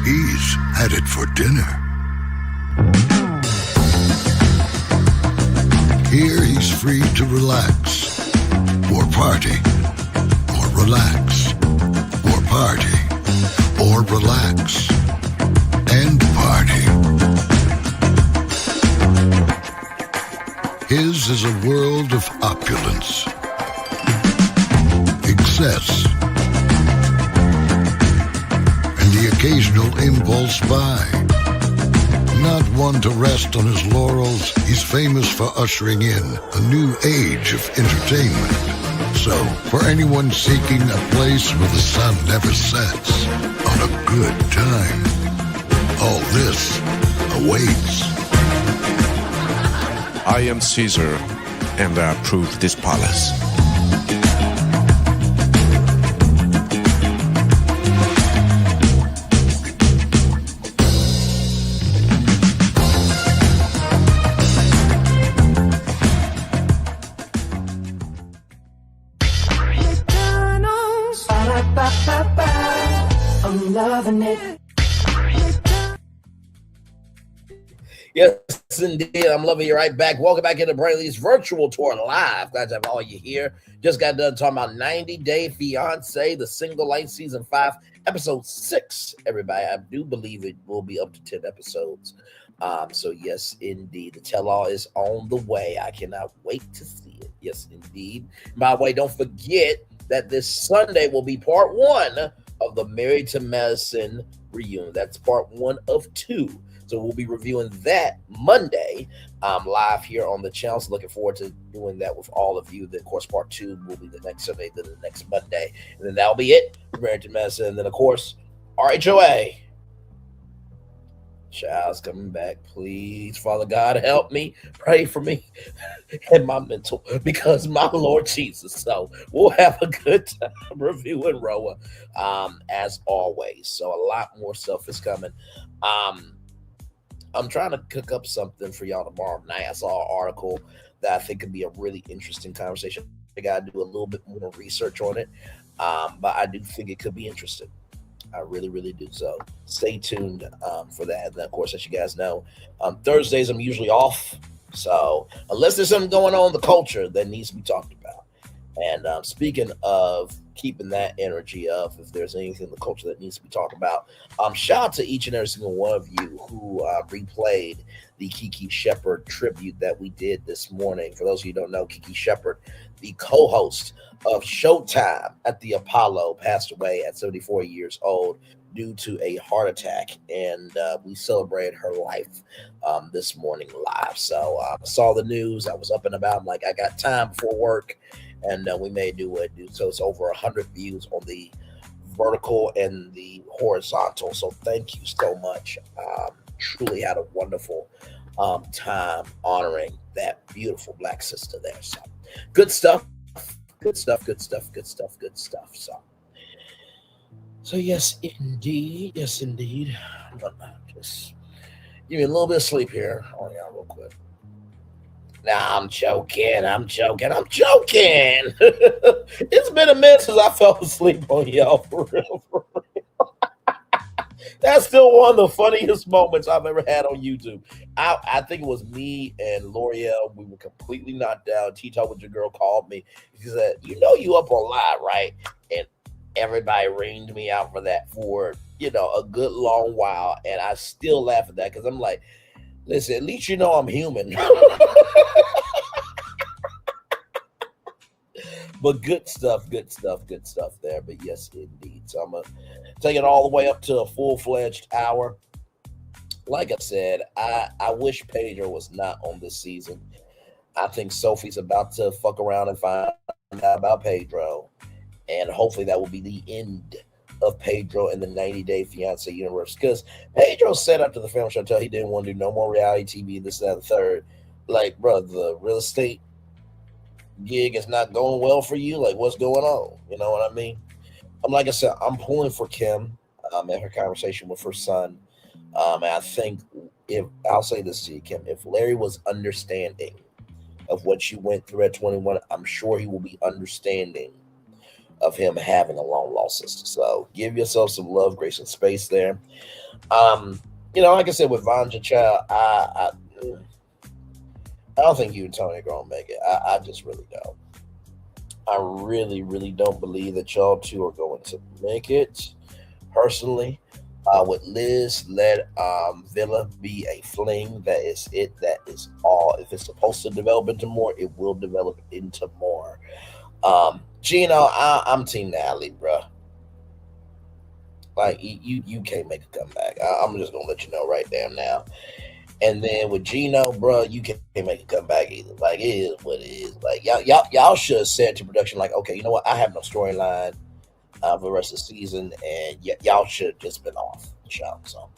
he's had it for dinner. Here he's free to relax, or party, or relax, or party, or relax, and party. His is a world of opulence, excess, and the occasional impulse buy. Not one to rest on his laurels, he's famous for ushering in a new age of entertainment. So, for anyone seeking a place where the sun never sets on a good time, all this awaits. I am Caesar, and I approve this palace. I'm loving it. Yes, indeed. I'm loving you right back. Welcome back into Brainley's virtual tour live. Glad to have all you here. Just got done talking about 90 Day Fiance, the Single Life Season 5, Episode 6. Everybody, I do believe it will be up to 10 episodes. So yes, indeed. The tell-all is on the way. I cannot wait to see it. Yes, indeed. By the way, don't forget that this Sunday will be part 1 of the Married to Medicine reunion. That's part 1 of 2. So we'll be reviewing that Monday live here on the channel. So looking forward to doing that with all of you. Then, of course, part 2 will be the next Sunday, then the next Monday. And then that'll be it for Barrington Medicine. And then, of course, RHOA. Child's coming back. Please, Father God, help me. Pray for me and my mental, because my Lord Jesus. So we'll have a good time reviewing Roa, as always. So a lot more stuff is coming. I'm trying to cook up something for y'all tomorrow night. I saw an article that I think could be a really interesting conversation. I got to do a little bit more research on it, but I do think it could be interesting. I really, really do. So stay tuned for that. And of course, as you guys know, Thursdays I'm usually off. So unless there's something going on in the culture that needs to be talked about. And speaking of keeping that energy up, if there's anything in the culture that needs to be talked about, shout out to each and every single one of you who replayed the Kiki Shepard tribute that we did this morning. For those of you who don't know, Kiki Shepard, the co-host of Showtime at the Apollo, passed away at 74 years old due to a heart attack, and we celebrated her life this morning live. So I saw the news. I was up and about. I'm like, I got time before work, and we may do what do. So it's over 100 views on the vertical and the horizontal. So thank you so much. Truly had a wonderful time honoring that beautiful Black sister there. So good stuff. Good stuff, good stuff, good stuff, good stuff. So yes, indeed. Yes, indeed. But just give me a little bit of sleep here. Oh, yeah, real quick. Nah, I'm joking. It's been a minute since I fell asleep on y'all, for real. That's still one of the funniest moments I've ever had on YouTube. I think it was me and L'Oreal. We were completely knocked down. T-Talk with your girl called me. She said, you know you up on live, right? And everybody ringed me out for that for, a good long while. And I still laugh at that because I'm like, listen, at least you know I'm human. But good stuff there. But yes, indeed. So I'm going to take it all the way up to a full-fledged hour. Like I said, I wish Pedro was not on this season. I think Sophie's about to fuck around and find out about Pedro. And hopefully that will be the end of Pedro in the 90-Day Fiance universe. Because Pedro said after the Family Chantel he didn't want to do no more reality TV, this, that, and the third. Like, bro, the real estate gig is not going well for you. Like, what's going on? You know what I mean? Like I said, I'm pulling for Kim in her conversation with her son. And I think I'll say this to you, Kim, if Larry was understanding of what you went through at 21, I'm sure he will be understanding of him having a long lost sister. So give yourself some love, grace, and space there. Like I said, with Vanja Child, I don't think you and Tony are going to make it. I just really don't. I really, really don't believe that y'all two are going to make it. Personally, with Liz, let Villa be a fling. That is it. That is all. If it's supposed to develop into more, it will develop into more. Gino, I'm Team Natalie, bro. Like, you can't make a comeback. I'm just gonna let you know right damn now. And then with Gino, bro, you can't make a comeback either. Like, it is what it is. Like, y'all should have said to production, like, okay, you know what? I have no storyline for the rest of the season, and y'all should have just been off the show. So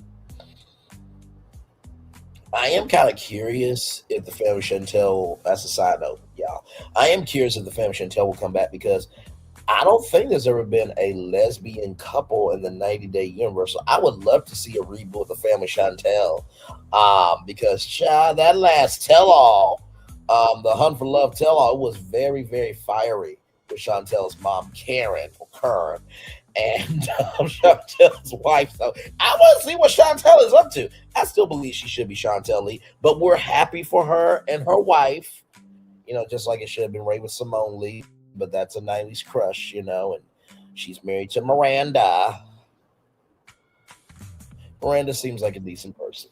I am kind of curious if the Family Chantel, that's a side note, y'all. I am curious if the Family Chantel will come back, because I don't think there's ever been a lesbian couple in the 90-Day universe. So I would love to see a reboot of the Family Chantel, because child, that last tell-all, the Hunt for Love tell-all, it was very, very fiery with Chantel's mom, Karen, and Chantel's wife. So I want to see what Chantel is up to. I still believe she should be Chantel Lee, but we're happy for her and her wife, just like it should have been Raven Simone Lee. But that's a 90s crush, and she's married to Miranda. Miranda seems like a decent person.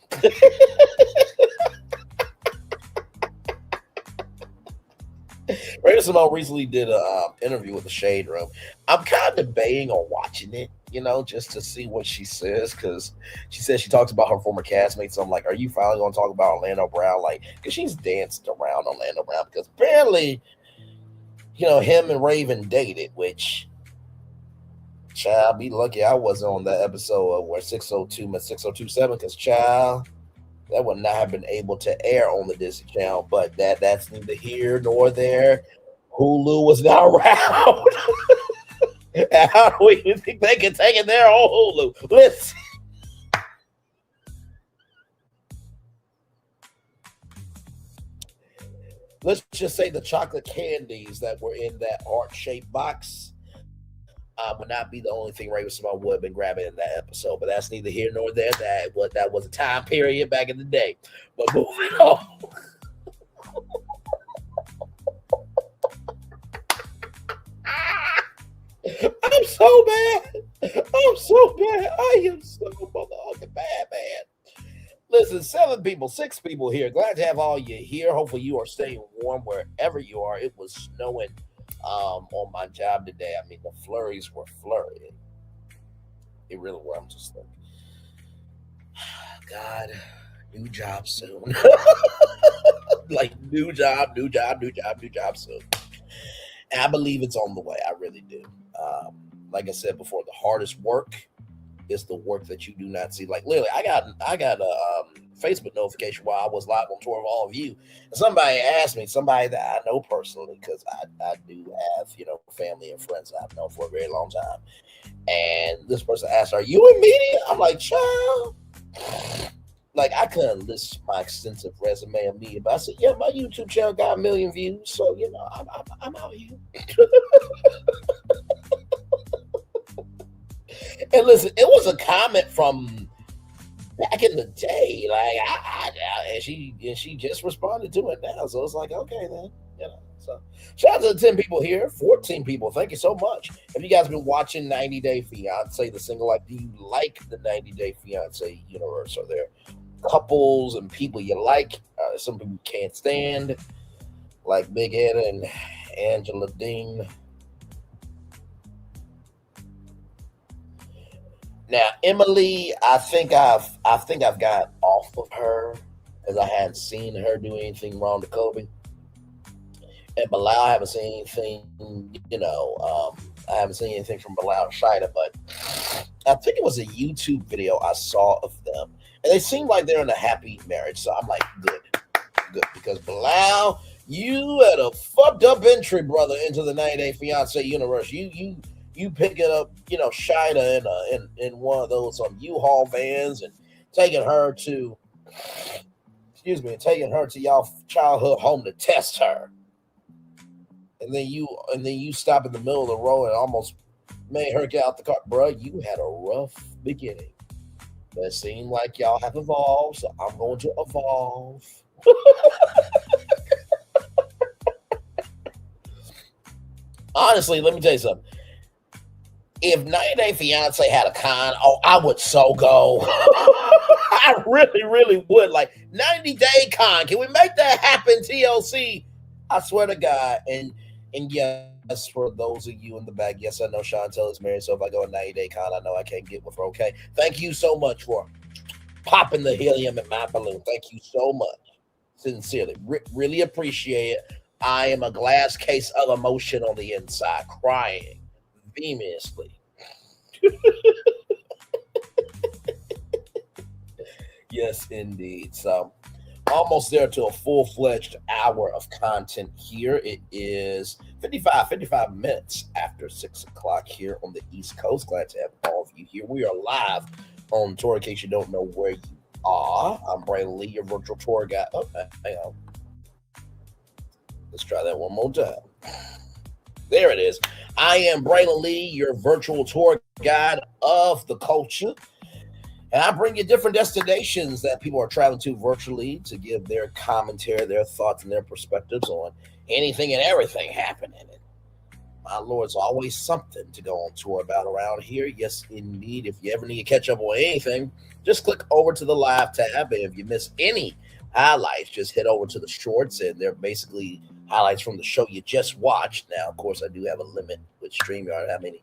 Raven Simone recently did an interview with the Shade Room. I'm kind of debating on watching it, just to see what she says, because she says she talks about her former castmates. So I'm like, are you finally going to talk about Orlando Brown? Like, because she's danced around Orlando Brown, because apparently, him and Raven dated, which, child, be lucky I wasn't on that episode of where 602 met 6027, because, child, that would not have been able to air on the Disney Channel, but that's neither here nor there. Hulu was not around. How do we think they can take it there on Hulu? Let's just say the chocolate candies that were in that heart-shaped box would not be the only thing Raven-Symoné would have been grabbing in that episode, but that's neither here nor there. That was a time period back in the day. But moving on. I'm so bad. I am so motherfucking bad, man. Listen, 6 people here. Glad to have all you here. Hopefully you are staying warm wherever you are. It was snowing on my job today. I mean, the flurries were flurrying. It really were. I'm just like, God, new job soon. Like, new job soon. And I believe it's on the way. I really do. Like I said before, the hardest work is the work that you do not see. Like, literally, I got a Facebook notification while I was live on tour of all of you. And somebody asked me, somebody that I know personally, because I do have, family and friends that I've known for a very long time. And this person asked, are you in media? I'm like, child. Like, I couldn't list my extensive resume of media, but I said, yeah, my YouTube channel got 1 million views. So, I'm out here. And listen, it was a comment from back in the day. Like, and she just responded to it now. So it's like, okay, then, So shout out to the 10 people here, 14 people. Thank you so much. Have you guys been watching 90 Day Fiance, the single life? Do you like the 90 Day Fiance universe? Are there couples and people you like? Some people you can't stand, like Big Ed and Angela Dean. Now, Emily, I think I've got off of her because I hadn't seen her do anything wrong to Kobe. And Bilal, I haven't seen anything, I haven't seen anything from Bilal and Shida, but I think it was a YouTube video I saw of them. And they seem like they're in a happy marriage. So I'm like, good. Because Bilal, you had a fucked up entry, brother, into the 90 Day Fiance universe. You picking up, Shida in one of those U-Haul vans and taking her to y'all childhood home to test her. And then you stop in the middle of the road and almost made her get out the car. Bro, you had a rough beginning. But it seemed like y'all have evolved, so I'm going to evolve. Honestly, let me tell you something. If 90 Day Fiance had a con, I would so go. I really, really would. Like, 90 Day con. Can we make that happen, TLC? I swear to God. And yes, for those of you in the back, yes, I know Chantel is married, so if I go a 90 Day con, I know I can't get with her, okay? Thank you so much for popping the helium in my balloon. Thank you so much. Sincerely. Really appreciate it. I am a glass case of emotion on the inside, crying vehemently. Yes, indeed. So, almost there to a full-fledged hour of content here. It is 55 minutes after 6 o'clock here on the East Coast. Glad to have all of you here. We are live on tour in case you don't know where you are. I'm Braylon Lee, your virtual tour guide. Oh, hang on. Let's try that one more time. There it is. I am Braylon Lee, your virtual tour guide of the culture. And I bring you different destinations that people are traveling to virtually to give their commentary, their thoughts, and their perspectives on anything and everything happening. And my Lord, it's always something to go on tour about around here. Yes, indeed. If you ever need to catch up on anything, just click over to the live tab. And if you miss any highlights, just head over to the shorts, and they're basically highlights from the show you just watched. Now, of course, I do have a limit with StreamYard how many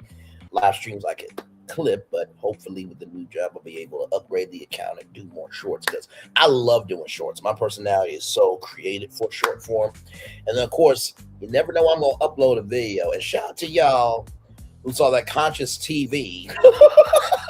live streams I can clip, but hopefully with the new job, I'll be able to upgrade the account and do more shorts because I love doing shorts. My personality is so creative for short form. And then, of course, you never know I'm going to upload a video. And shout out to y'all who saw that Conscious TV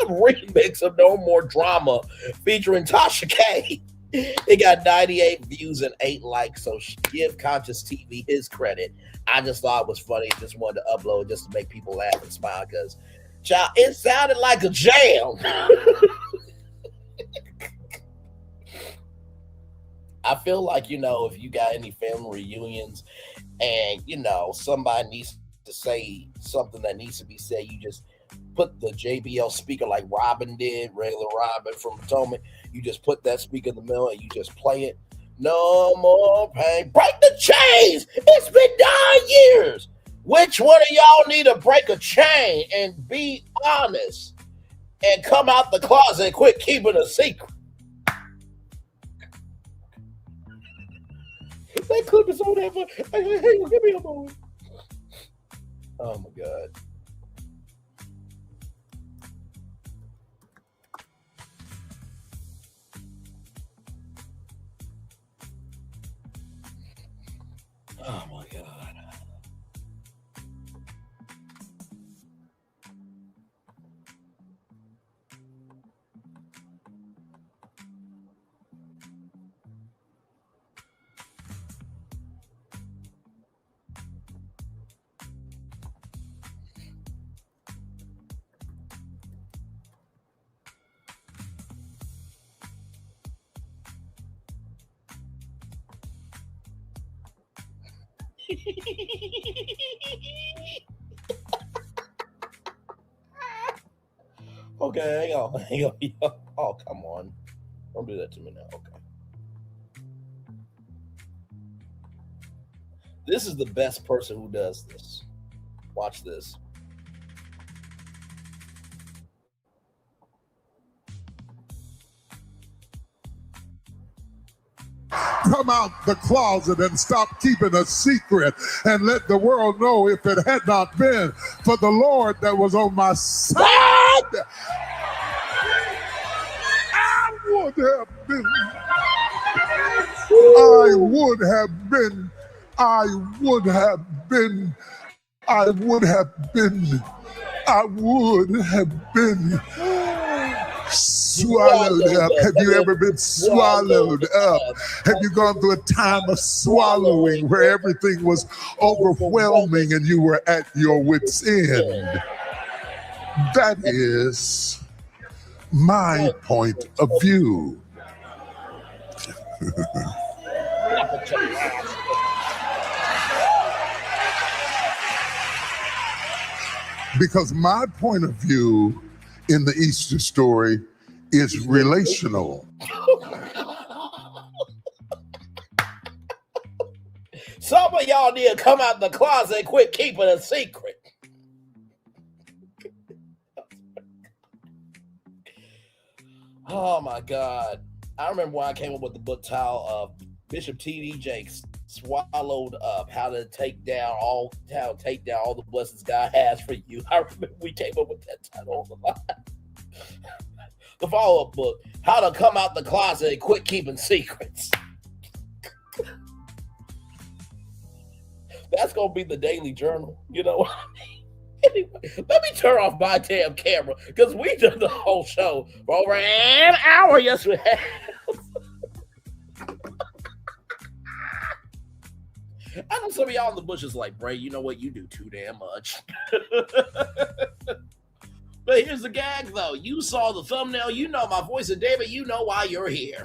remix of No More Drama featuring Tasha K. It got 98 views and 8 likes, so give Conscious TV his credit. I just thought it was funny. Just wanted to upload just to make people laugh and smile because, child, it sounded like a jam. I feel like, if you got any family reunions and, somebody needs to say something that needs to be said, you just put the JBL speaker like Robin did, regular Robin from Potomac. You just put that speaker in the middle and you just play it. No more pain. Break the chains. It's been 9 years. Which one of y'all need to break a chain and be honest and come out the closet and quit keeping a secret? That clip is on there. Hey, give me a moment. Oh my God. Oh my God. Okay, hang on. Oh, come on. Don't do that to me now. Okay. This is the best person who does this. Watch this. Come out the closet and stop keeping a secret and let the world know if it had not been for the Lord that was on my side, I would have been, I would have been, I would have been, I would have been, I would have been swallowed up. Have you ever been swallowed up? Have you gone through a time of swallowing where everything was overwhelming and you were at your wit's end? That is my point of view. Because my point of view in the Easter story is relational. Some of y'all need to come out the closet and quit keeping a secret. Oh my God. I remember when I came up with the book title of Bishop T.D. Jakes swallowed up how to take down all the blessings God has for you. I remember we came up with that title on the line. The follow-up book, How to Come Out the Closet and Quit Keeping Secrets. That's gonna be the daily journal, you know what I mean? Anyway, let me turn off my damn camera because we did the whole show for over an hour. Yes, we have. I know some of y'all in the bushes like, Bray, you know what? You do too damn much. But here's the gag, though. You saw the thumbnail. You know my voice, and David, you know why you're here.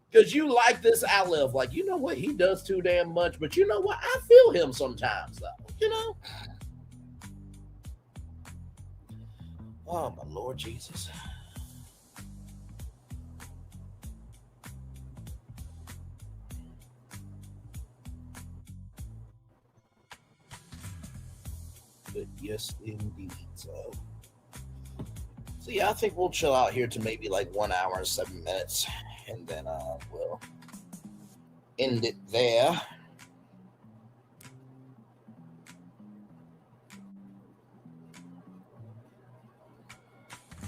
Because you like this outlive. Like, you know what? He does too damn much. But you know what? I feel him sometimes, though. You know? Oh, my Lord Jesus. But yes, indeed. So yeah, I think we'll chill out here to maybe like 1 hour and 7 minutes, and then we'll end it there.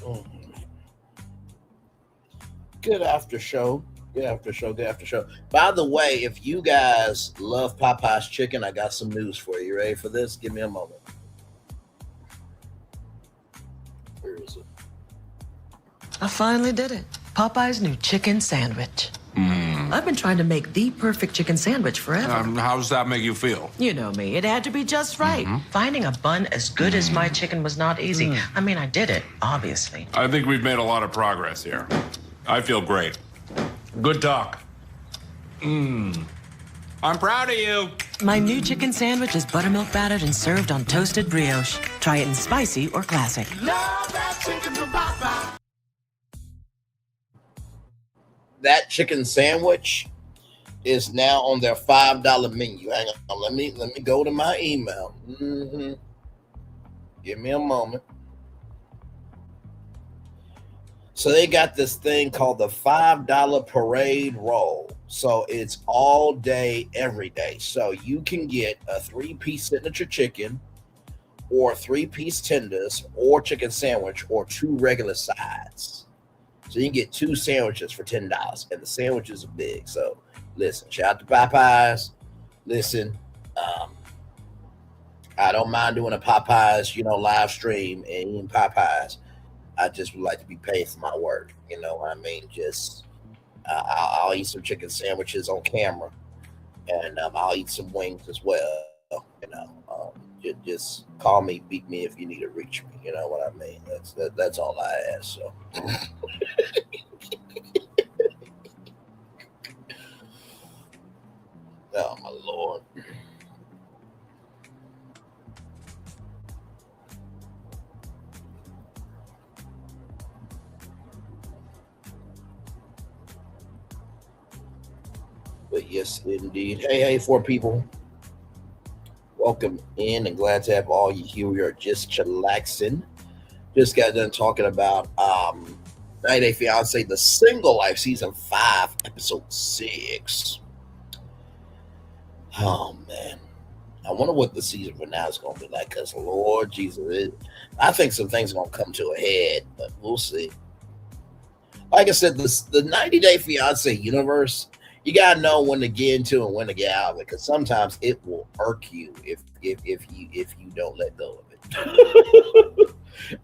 Mm. Good after show. Good after show. Good after show. By the way, if you guys love Popeye's chicken, I got some news for you. Ready for this? Give me a moment. Where is it? I finally did it. Popeye's new chicken sandwich. I've been trying to make the perfect chicken sandwich forever. How does that make you feel? You know me. It had to be just right. Finding a bun as good as my chicken was not easy. I mean, I did it, obviously. I think we've made a lot of progress here. I feel great. Good talk. I'm proud of you. My new chicken sandwich is buttermilk battered and served on toasted brioche. Try it in spicy or classic. That chicken sandwich is now on their $5 menu. Hang on, let me go to my email. Give me a moment. So they got this thing called the $5 parade roll. So it's all day, every day. So you can get a 3-piece signature chicken, or 3-piece tenders, or chicken sandwich, or 2 regular sides. So you can get 2 sandwiches for $10, and the sandwiches are big. So listen, shout out to Popeyes. Listen, I don't mind doing a Popeyes, live stream and eating Popeyes. I just would like to be paid for my work. You know what I mean? Just I'll eat some chicken sandwiches on camera, and I'll eat some wings as well. Just call me, beat me if you need to reach me. You know what I mean? That's all I ask. So. Oh my Lord. But yes, indeed. Hey, 4 people. Welcome in, and glad to have all you here. We are just chillaxing. Just got done talking about 90 Day Fiance, The Single Life, Season 5, Episode 6. Oh, man. I wonder what the season for now is going to be like, because Lord Jesus, I think some things are going to come to a head, but we'll see. Like I said, the 90 Day Fiance universe, you got to know when to get into and when to get out of it, because sometimes it will irk you if you don't let go of it.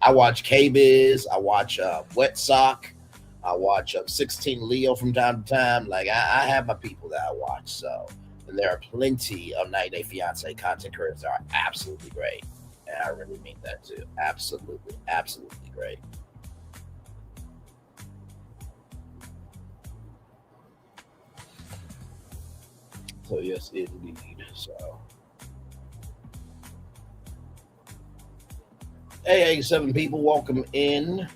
I watch K-Biz, I watch Wet Sock, I watch 16 Leo from time to time. Like I have my people that I watch, so. And there are plenty of 90 Day Fiance content creators that are absolutely great. And I really mean that too. Absolutely, absolutely great. So yes, indeed. So hey, 7 people, welcome in.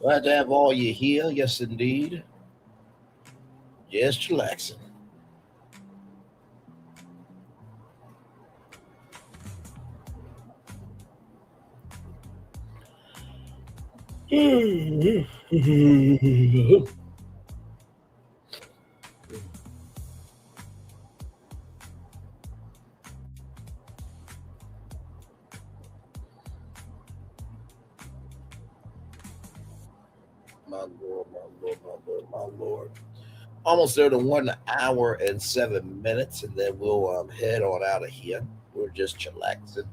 Glad to have all you here. Yes, indeed. Just chillaxing. My Lord. Almost there to 1 hour and 7 minutes, and then we'll head on out of here. We're just chillaxing.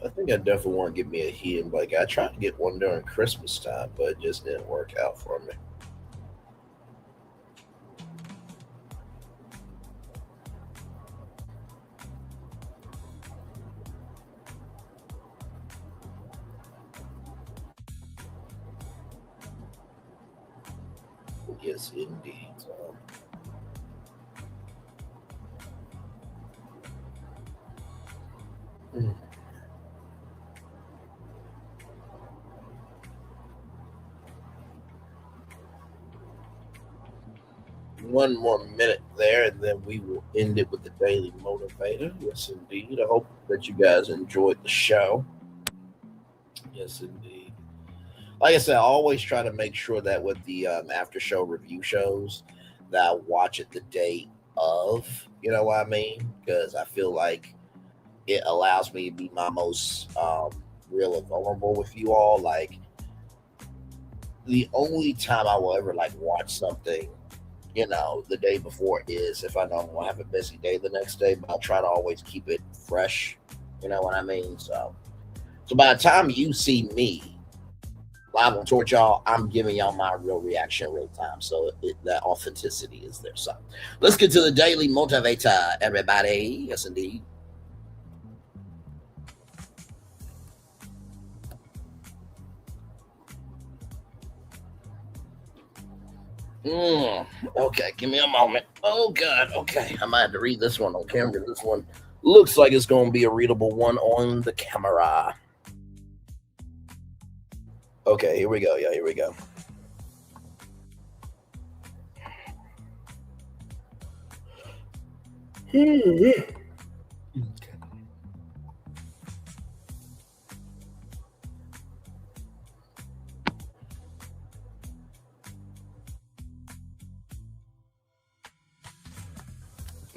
I think I definitely want to get me a heating blanket. I tried to get one during Christmas time, but it just didn't work out for me. Yes, indeed. one more minute there, and then we will end it with the Daily Motivator. Yes, indeed. I hope that you guys enjoyed the show. Yes, indeed. Like I said, I always try to make sure that with the after show review shows that I watch it the day of. You know what I mean? Because I feel like it allows me to be my most real and vulnerable with you all. Like the only time I will ever like watch something, the day before is if I know I'm gonna have a busy day the next day, but I'll try to always keep it fresh. You know what I mean? So by the time you see me live on towards y'all, I'm giving y'all my real reaction real time. So that authenticity is there. So let's get to the Daily Motivator, everybody. Yes, indeed. Okay, give me a moment. Oh, God. Okay, I might have to read this one on camera. This one looks like it's going to be a readable one on the camera. Okay, here we go. Yeah, here we go.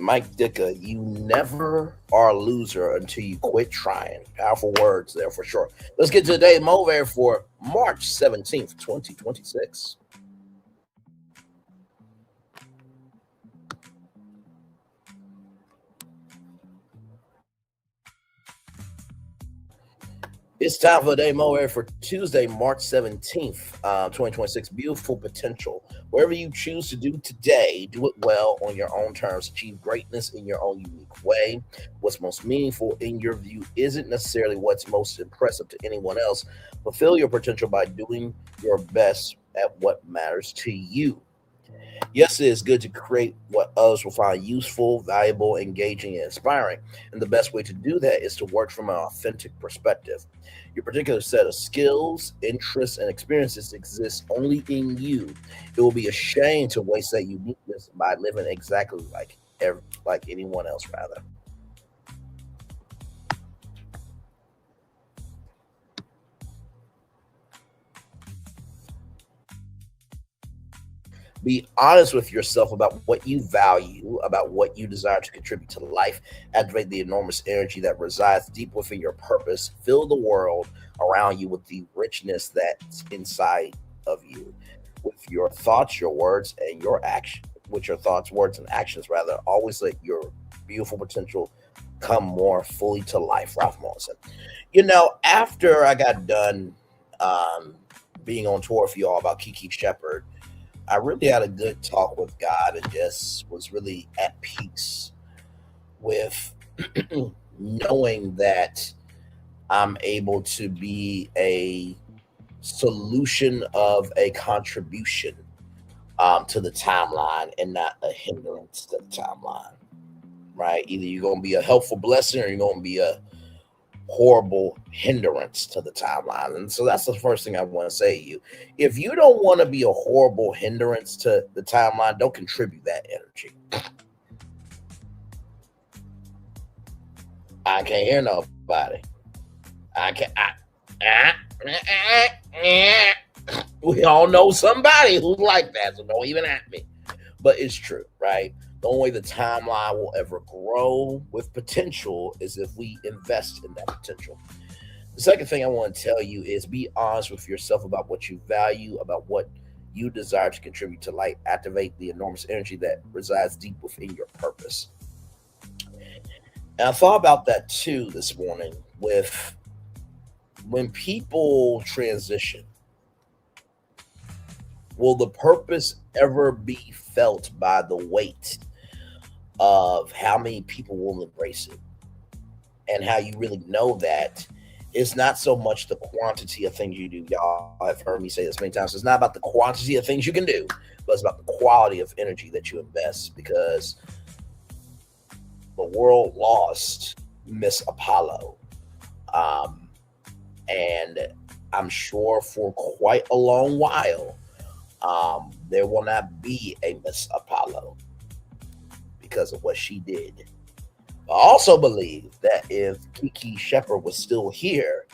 Mike Dicker, you never are a loser until you quit trying. Powerful words there for sure. Let's get to the Daily Motivator for March 17th, 2026. It's time for the Daily Motivator for Tuesday, March 17th, 2026. Beautiful potential. Whatever you choose to do today, do it well on your own terms. Achieve greatness in your own unique way. What's most meaningful in your view isn't necessarily what's most impressive to anyone else. Fulfill your potential by doing your best at what matters to you. Yes, it is good to create what others will find useful, valuable, engaging, and inspiring. And the best way to do that is to work from an authentic perspective. Your particular set of skills, interests, and experiences exists only in you. It will be a shame to waste that uniqueness by living exactly like anyone else, rather. Be honest with yourself about what you value, about what you desire to contribute to life. Activate the enormous energy that resides deep within your purpose. Fill the world around you with the richness that's inside of you. With your thoughts, your words, and your action. With your thoughts, words, and actions, rather. Always let your beautiful potential come more fully to life. Ralph Morrison. After I got done being on tour for you all about Kiki Shepherd, I really had a good talk with God and just was really at peace with knowing that I'm able to be a solution of a contribution to the timeline and not a hindrance to the timeline, right? Either you're going to be a helpful blessing or you're going to be a horrible hindrance to the timeline. And so that's the first thing I want to say to you. If you don't want to be a horrible hindrance to the timeline, don't contribute that energy. I can't hear nobody. We all know somebody who's like that, so don't even at me. But it's true, right? The only way the timeline will ever grow with potential is if we invest in that potential. The second thing I want to tell you is be honest with yourself about what you value, about what you desire to contribute to life. Activate the enormous energy that resides deep within your purpose. And I thought about that too this morning with when people transition. Will the purpose ever be felt by the weight of how many people will embrace it? And how you really know that it's not so much the quantity of things you do. Y'all have heard me say this many times. It's not about the quantity of things you can do, but it's about the quality of energy that you invest, because the world lost Miss Apollo. And I'm sure for quite a long while, there will not be a Miss Apollo. swallow because of what she did. I also believe that if Kiki Shepard was still here,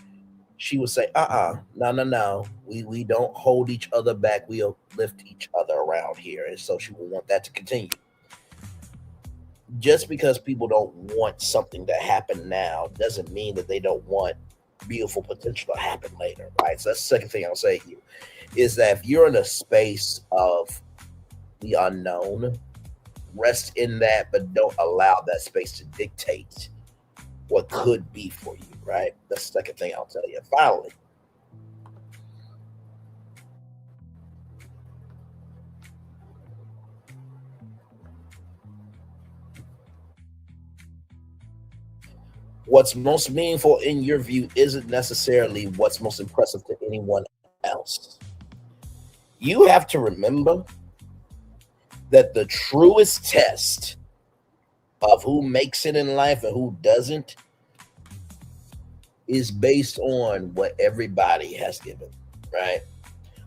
she would say, no. We don't hold each other back. We'll lift each other around here. And so she will want that to continue. Just because people don't want something to happen now doesn't mean that they don't want beautiful potential to happen later, right? So that's the second thing I'll say to you, is that if you're in a space of the unknown, rest in that, but don't allow that space to dictate what could be for you, right? That's the second thing I'll tell you. Finally, what's most meaningful in your view isn't necessarily what's most impressive to anyone else. You have to remember that the truest test of who makes it in life and who doesn't is based on what everybody has given, right?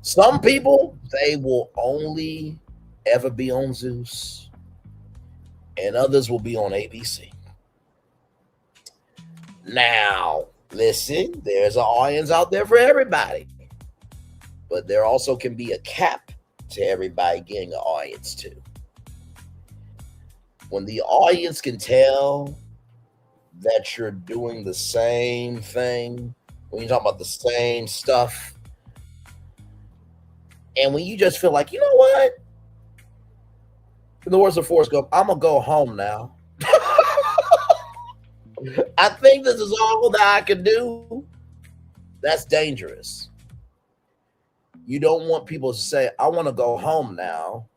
Some people, they will only ever be on Zeus, and others will be on ABC. Now, listen, there's an audience out there for everybody, but there also can be a cap to everybody getting an audience too. When the audience can tell that you're doing the same thing, when you're talking about the same stuff, and when you just feel like, you know what? In the words of Forrest Gump, I'm going to go home now. I think this is all that I can do. That's dangerous. You don't want people to say, I want to go home now.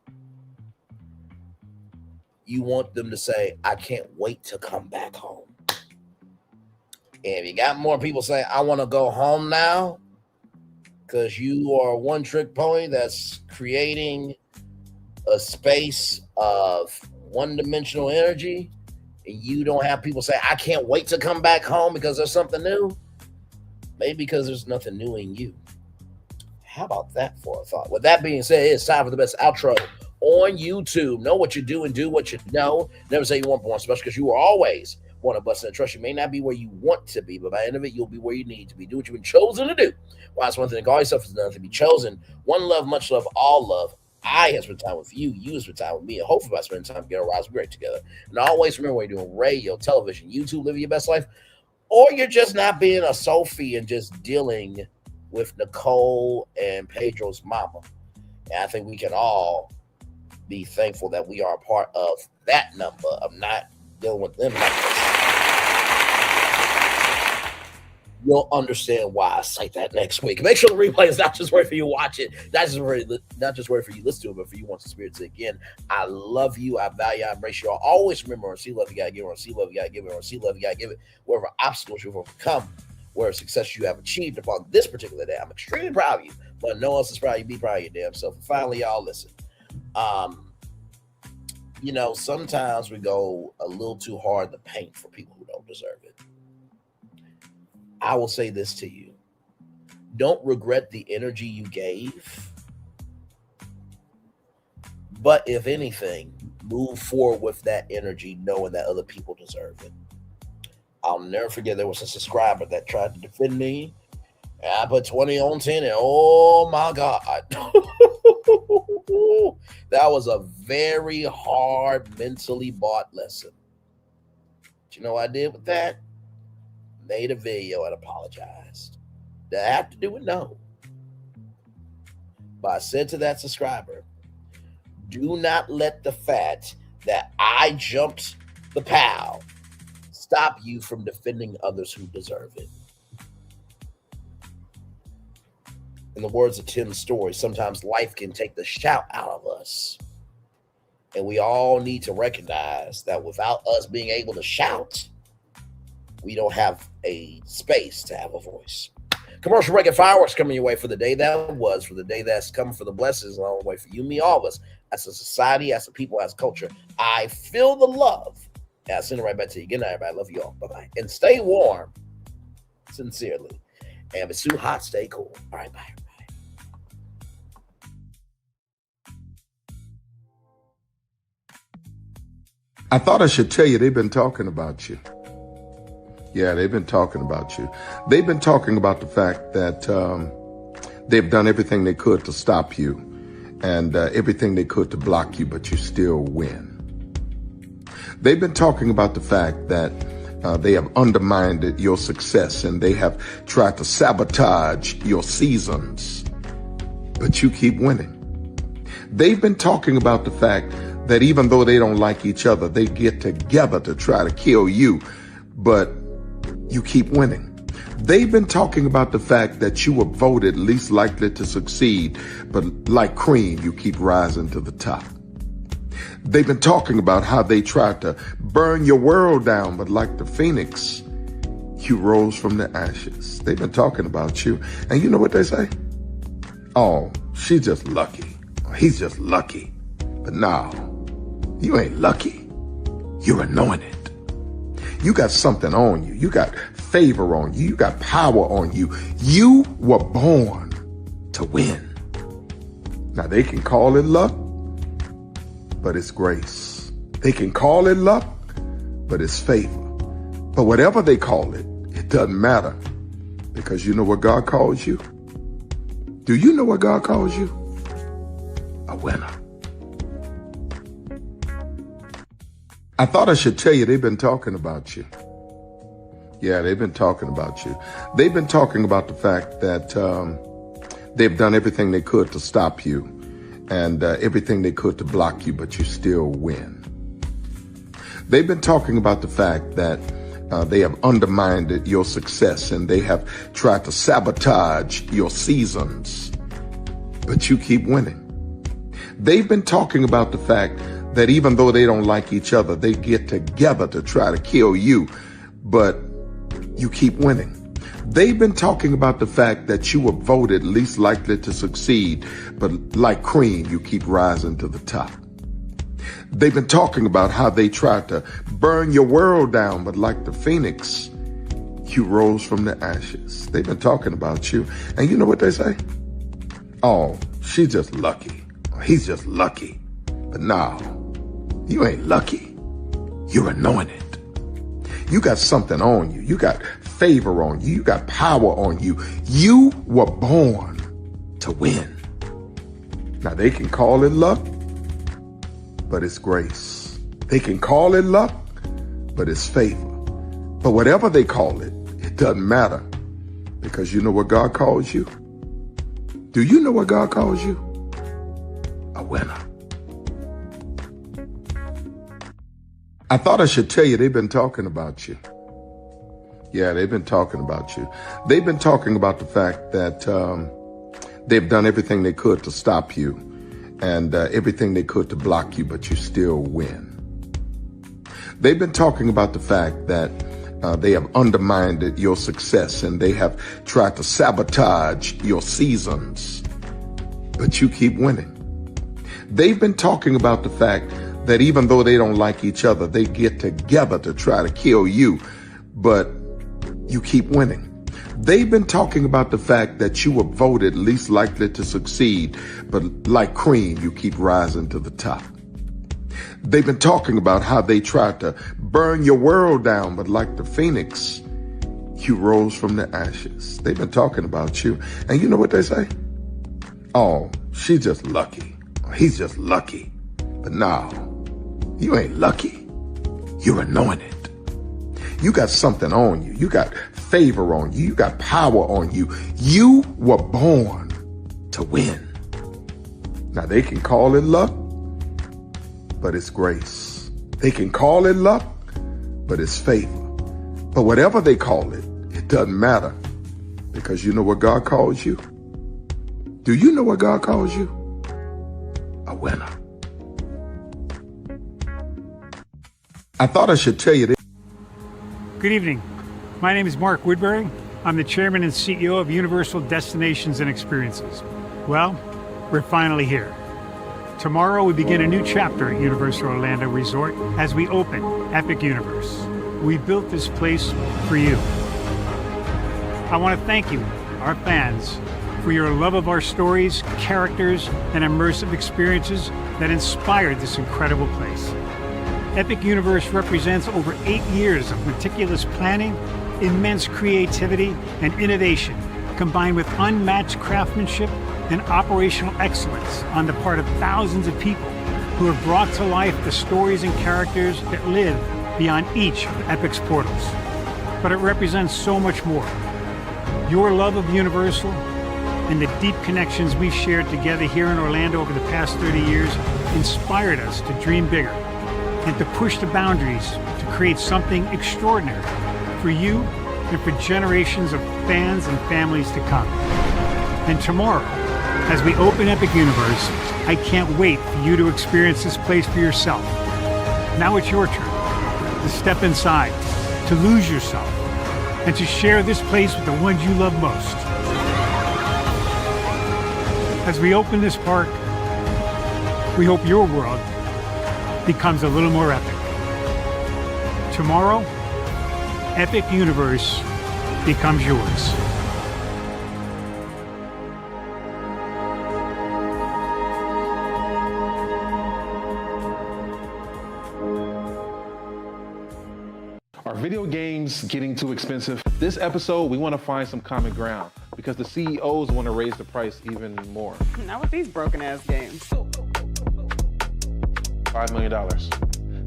You want them to say, I can't wait to come back home. And if you got more people saying, I want to go home now, because you are a one-trick pony that's creating a space of one-dimensional energy, and you don't have people say, I can't wait to come back home because there's something new, maybe because there's nothing new in you. How about that for a thought? With that being said, it's time for the best outro on YouTube. Know what you do and do what you know. Never say you want one special, because you will always want to bust and trust. You may not be where you want to be, but by the end of it, you'll be where you need to be. Do what you've been chosen to do. Why it's one thing to call yourself, is another to be chosen. One love, much love, all love. I have spent time with you. You have spent time with me. And hopefully by spending time together, rise great together. And always remember, when you're doing radio, television, YouTube, living your best life, or you're just not being a Sophie and just dealing with Nicole and Pedro's mama. And I think we can all be thankful that we are a part of that number, of not dealing with them like this. You'll understand why I cite that next week. Make sure the replay is not just wait for you to watch it, not just wait for you to listen to it, but for you want the spirit to again. I love you, I value, I embrace you. I always remember, on see love you gotta give it, on see love you gotta give it, on see love you gotta give it. Wherever obstacles you've overcome, where success you have achieved upon this particular day, I'm extremely proud of you. But no one else is proud of you. Be proud of your damn self. And finally, y'all, listen. You know, sometimes we go a little too hard to paint for people who don't deserve it. I will say this to you. Don't regret the energy you gave. But if anything, move forward with that energy, knowing that other people deserve it. I'll never forget, there was a subscriber that tried to defend me. And I put 20 on 10, and oh my God. That was a very hard, mentally bought lesson. But you know what I did with that? Made a video and apologized. Did I have to do it? No. But I said to that subscriber, do not let the fact that I jumped the pal stop you from defending others who deserve it. In the words of Tim's story, sometimes life can take the shout out of us. And we all need to recognize that without us being able to shout, we don't have a space to have a voice. Commercial break and fireworks coming your way for the day that was, for the day that's coming, for the blessings along the way for you, me, all of us, as a society, as a people, as a culture. I feel the love. And I send it right back to you. Good night, everybody. Love you all. Bye-bye. And stay warm, sincerely. And if it's too hot, stay cool. All right, bye. I thought I should tell you they've been talking about you. Yeah, they've been talking about you. They've been talking about the fact that they've done everything they could to stop you and everything they could to block you, but you still win. They've been talking about the fact that they have undermined your success and they have tried to sabotage your seasons, but you keep winning. They've been talking about the fact that even though they don't like each other, they get together to try to kill you, but you keep winning. They've been talking about the fact that you were voted least likely to succeed, but like cream, you keep rising to the top. They've been talking about how they tried to burn your world down, but like the phoenix, you rose from the ashes. They've been talking about you. And you know what they say? Oh, she's just lucky. He's just lucky. But no, you ain't lucky. You're anointed. You got something on you. You got favor on you. You got power on you. You were born to win. Now they can call it luck, but it's grace. They can call it luck, but it's favor. But whatever they call it, it doesn't matter, because you know what God calls you? Do you know what God calls you? A winner. I thought I should tell you they've been talking about you. Yeah, they've been talking about you. They've been talking about the fact that they've done everything they could to stop you and everything they could to block you, but you still win. They've been talking about the fact that they have undermined your success and they have tried to sabotage your seasons, but you keep winning. They've been talking about the fact that even though they don't like each other, they get together to try to kill you, but you keep winning. They've been talking about the fact that you were voted least likely to succeed, but like cream, you keep rising to the top. They've been talking about how they tried to burn your world down, but like the phoenix, you rose from the ashes. They've been talking about you. And you know what they say? Oh, she's just lucky. He's just lucky. But no, you ain't lucky. You're anointed. You got something on you. You got favor on you. You got power on you. You were born to win. Now they can call it luck, but it's grace. They can call it luck, but it's favor. But whatever they call it, it doesn't matter, because you know what God calls you? Do you know what God calls you? A winner. I thought I should tell you they've been talking about you. Yeah, they've been talking about you. They've been talking about the fact that they've done everything they could to stop you and everything they could to block you, but you still win. They've been talking about the fact that they have undermined your success and they have tried to sabotage your seasons, but you keep winning. They've been talking about the fact that even though they don't like each other, they get together to try to kill you, but you keep winning. They've been talking about the fact that you were voted least likely to succeed, but like cream, you keep rising to the top. They've been talking about how they tried to burn your world down, but like the phoenix, you rose from the ashes. They've been talking about you. And you know what they say? Oh, she's just lucky. He's just lucky. But no, you ain't lucky. You're anointed. You got something on you. You got favor on you. You got power on you. You were born to win. Now they can call it luck, but it's grace. They can call it luck, but it's favor. But whatever they call it, it doesn't matter, because you know what God calls you? Do you know what God calls you? A winner. I thought I should tell you this. Good evening. My name is Mark Woodbury. I'm the chairman and CEO of Universal Destinations and Experiences. Well, we're finally here. Tomorrow we begin a new chapter at Universal Orlando Resort as we open Epic Universe. We built this place for you. I want to thank you, our fans, for your love of our stories, characters, and immersive experiences that inspired this incredible place. Epic Universe represents over 8 years of meticulous planning, immense creativity, and innovation, combined with unmatched craftsmanship and operational excellence on the part of thousands of people who have brought to life the stories and characters that live beyond each of Epic's portals. But it represents so much more. Your love of Universal and the deep connections we've shared together here in Orlando over the past 30 years inspired us to dream bigger and to push the boundaries to create something extraordinary for you and for generations of fans and families to come. And tomorrow, as we open Epic Universe, I can't wait for you to experience this place for yourself. Now it's your turn to step inside, to lose yourself, and to share this place with the ones you love most. As we open this park, we hope your world becomes a little more epic. Tomorrow, Epic Universe becomes yours. Are video games getting too expensive? This episode, we want to find some common ground because the CEOs want to raise the price even more. Not with these broken ass games. $5 million.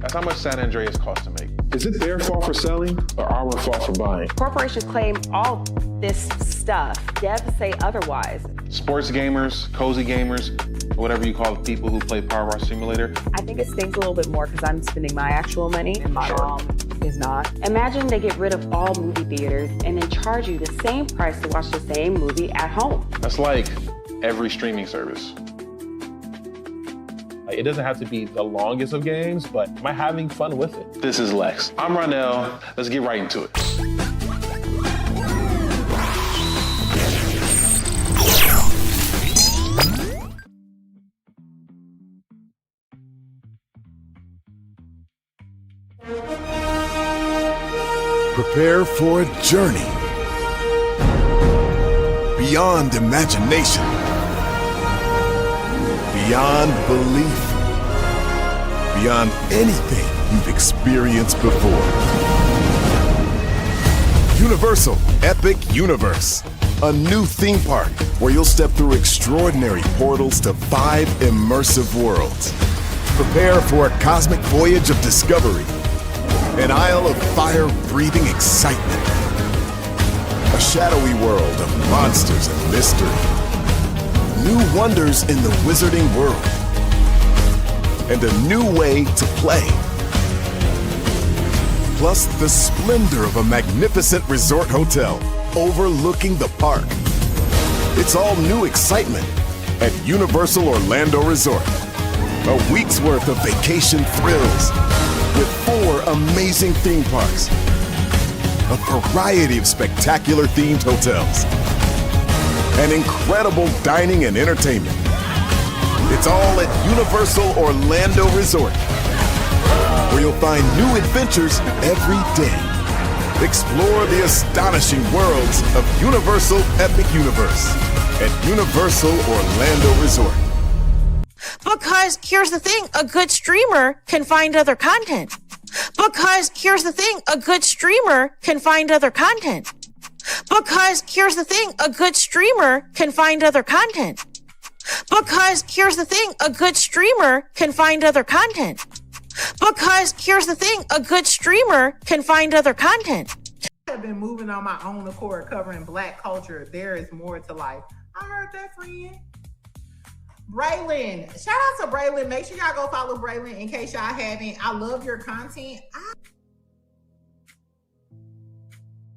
That's how much San Andreas costs to make. Is it their fault for selling or our fault for buying? Corporations claim all this stuff. Devs say otherwise. Sports gamers, cozy gamers, whatever you call the people who play Power Wash Simulator. I think it stings a little bit more because I'm spending my actual money and my mom is not. Imagine they get rid of all movie theaters and then charge you the same price to watch the same movie at home. That's like every streaming service. It doesn't have to be the longest of games, but am I having fun with it? This is Lex. I'm Ronell. Let's get right into it. Prepare for a journey beyond imagination, beyond belief, beyond anything you've experienced before. Universal Epic Universe, a new theme park where you'll step through extraordinary portals to 5 immersive worlds. Prepare for a cosmic voyage of discovery, an isle of fire-breathing excitement, a shadowy world of monsters and mystery, new wonders in the wizarding world, and a new way to play. Plus the splendor of a magnificent resort hotel overlooking the park. It's all new excitement at Universal Orlando Resort. A week's worth of vacation thrills with 4 amazing theme parks, a variety of spectacular themed hotels, and incredible dining and entertainment. It's all at Universal Orlando Resort, where you'll find new adventures every day. Explore the astonishing worlds of Universal Epic Universe at Universal Orlando Resort. Because here's the thing, a good streamer can find other content. Because here's the thing, a good streamer can find other content. Because here's the thing, a good streamer can find other content. Because here's the thing, a good streamer can find other content. Because here's the thing, a good streamer can find other content. I have been moving on my own accord, covering Black culture. There is more to life. I heard that, friend. Braylon, shout out to Braylon. Make sure y'all go follow Braylon in case y'all haven't. I love your content. I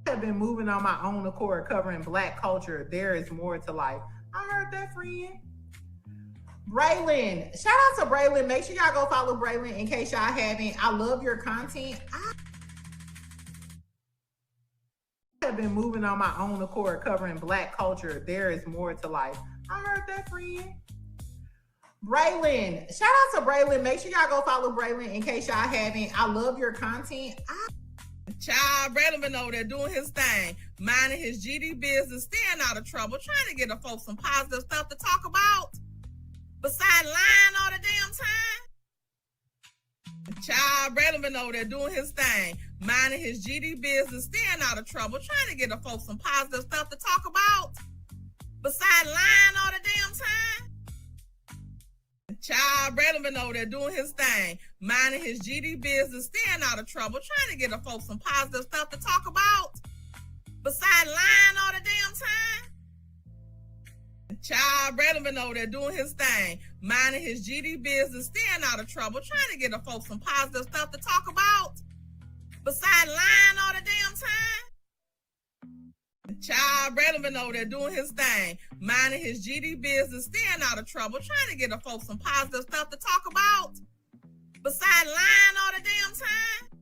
have been moving on my own accord, covering Black culture. There is more to life. I heard that, friend. Braylon, shout out to Braylon. Make sure y'all go follow Braylon in case y'all haven't. I love your content. I have been moving on my own accord, covering Black culture. There is more to life. I heard that, friend. Braylon, shout out to Braylon. Make sure y'all go follow Braylon in case y'all haven't. I love your content. Child, Braylon been over there doing his thing, minding his GD business, staying out of trouble, trying to get the folks some positive stuff to talk about. Besides lying all the damn time. Child, Brandon been over there doing his thing, minding his GD business, staying out of trouble, trying to get the folks some positive stuff to talk about. Besides lying all the damn time. Child, Brandon been over there doing his thing, minding his GD business, staying out of trouble, trying to get the folks some positive stuff to talk about. Besides lying all the damn time. Child, Brandon been over there doing his thing, minding his GD business, staying out of trouble, trying to get the folks some positive stuff to talk about. Besides lying all the damn time. Child, Brandon been over there doing his thing, minding his GD business, staying out of trouble, trying to get the folks some positive stuff to talk about. Besides lying all the damn time.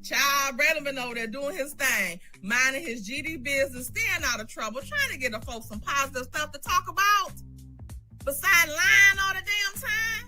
Child, Brandon been over there doing his thing, minding his GD business, staying out of trouble, trying to get the folks some positive stuff to talk about. Besides lying all the damn time.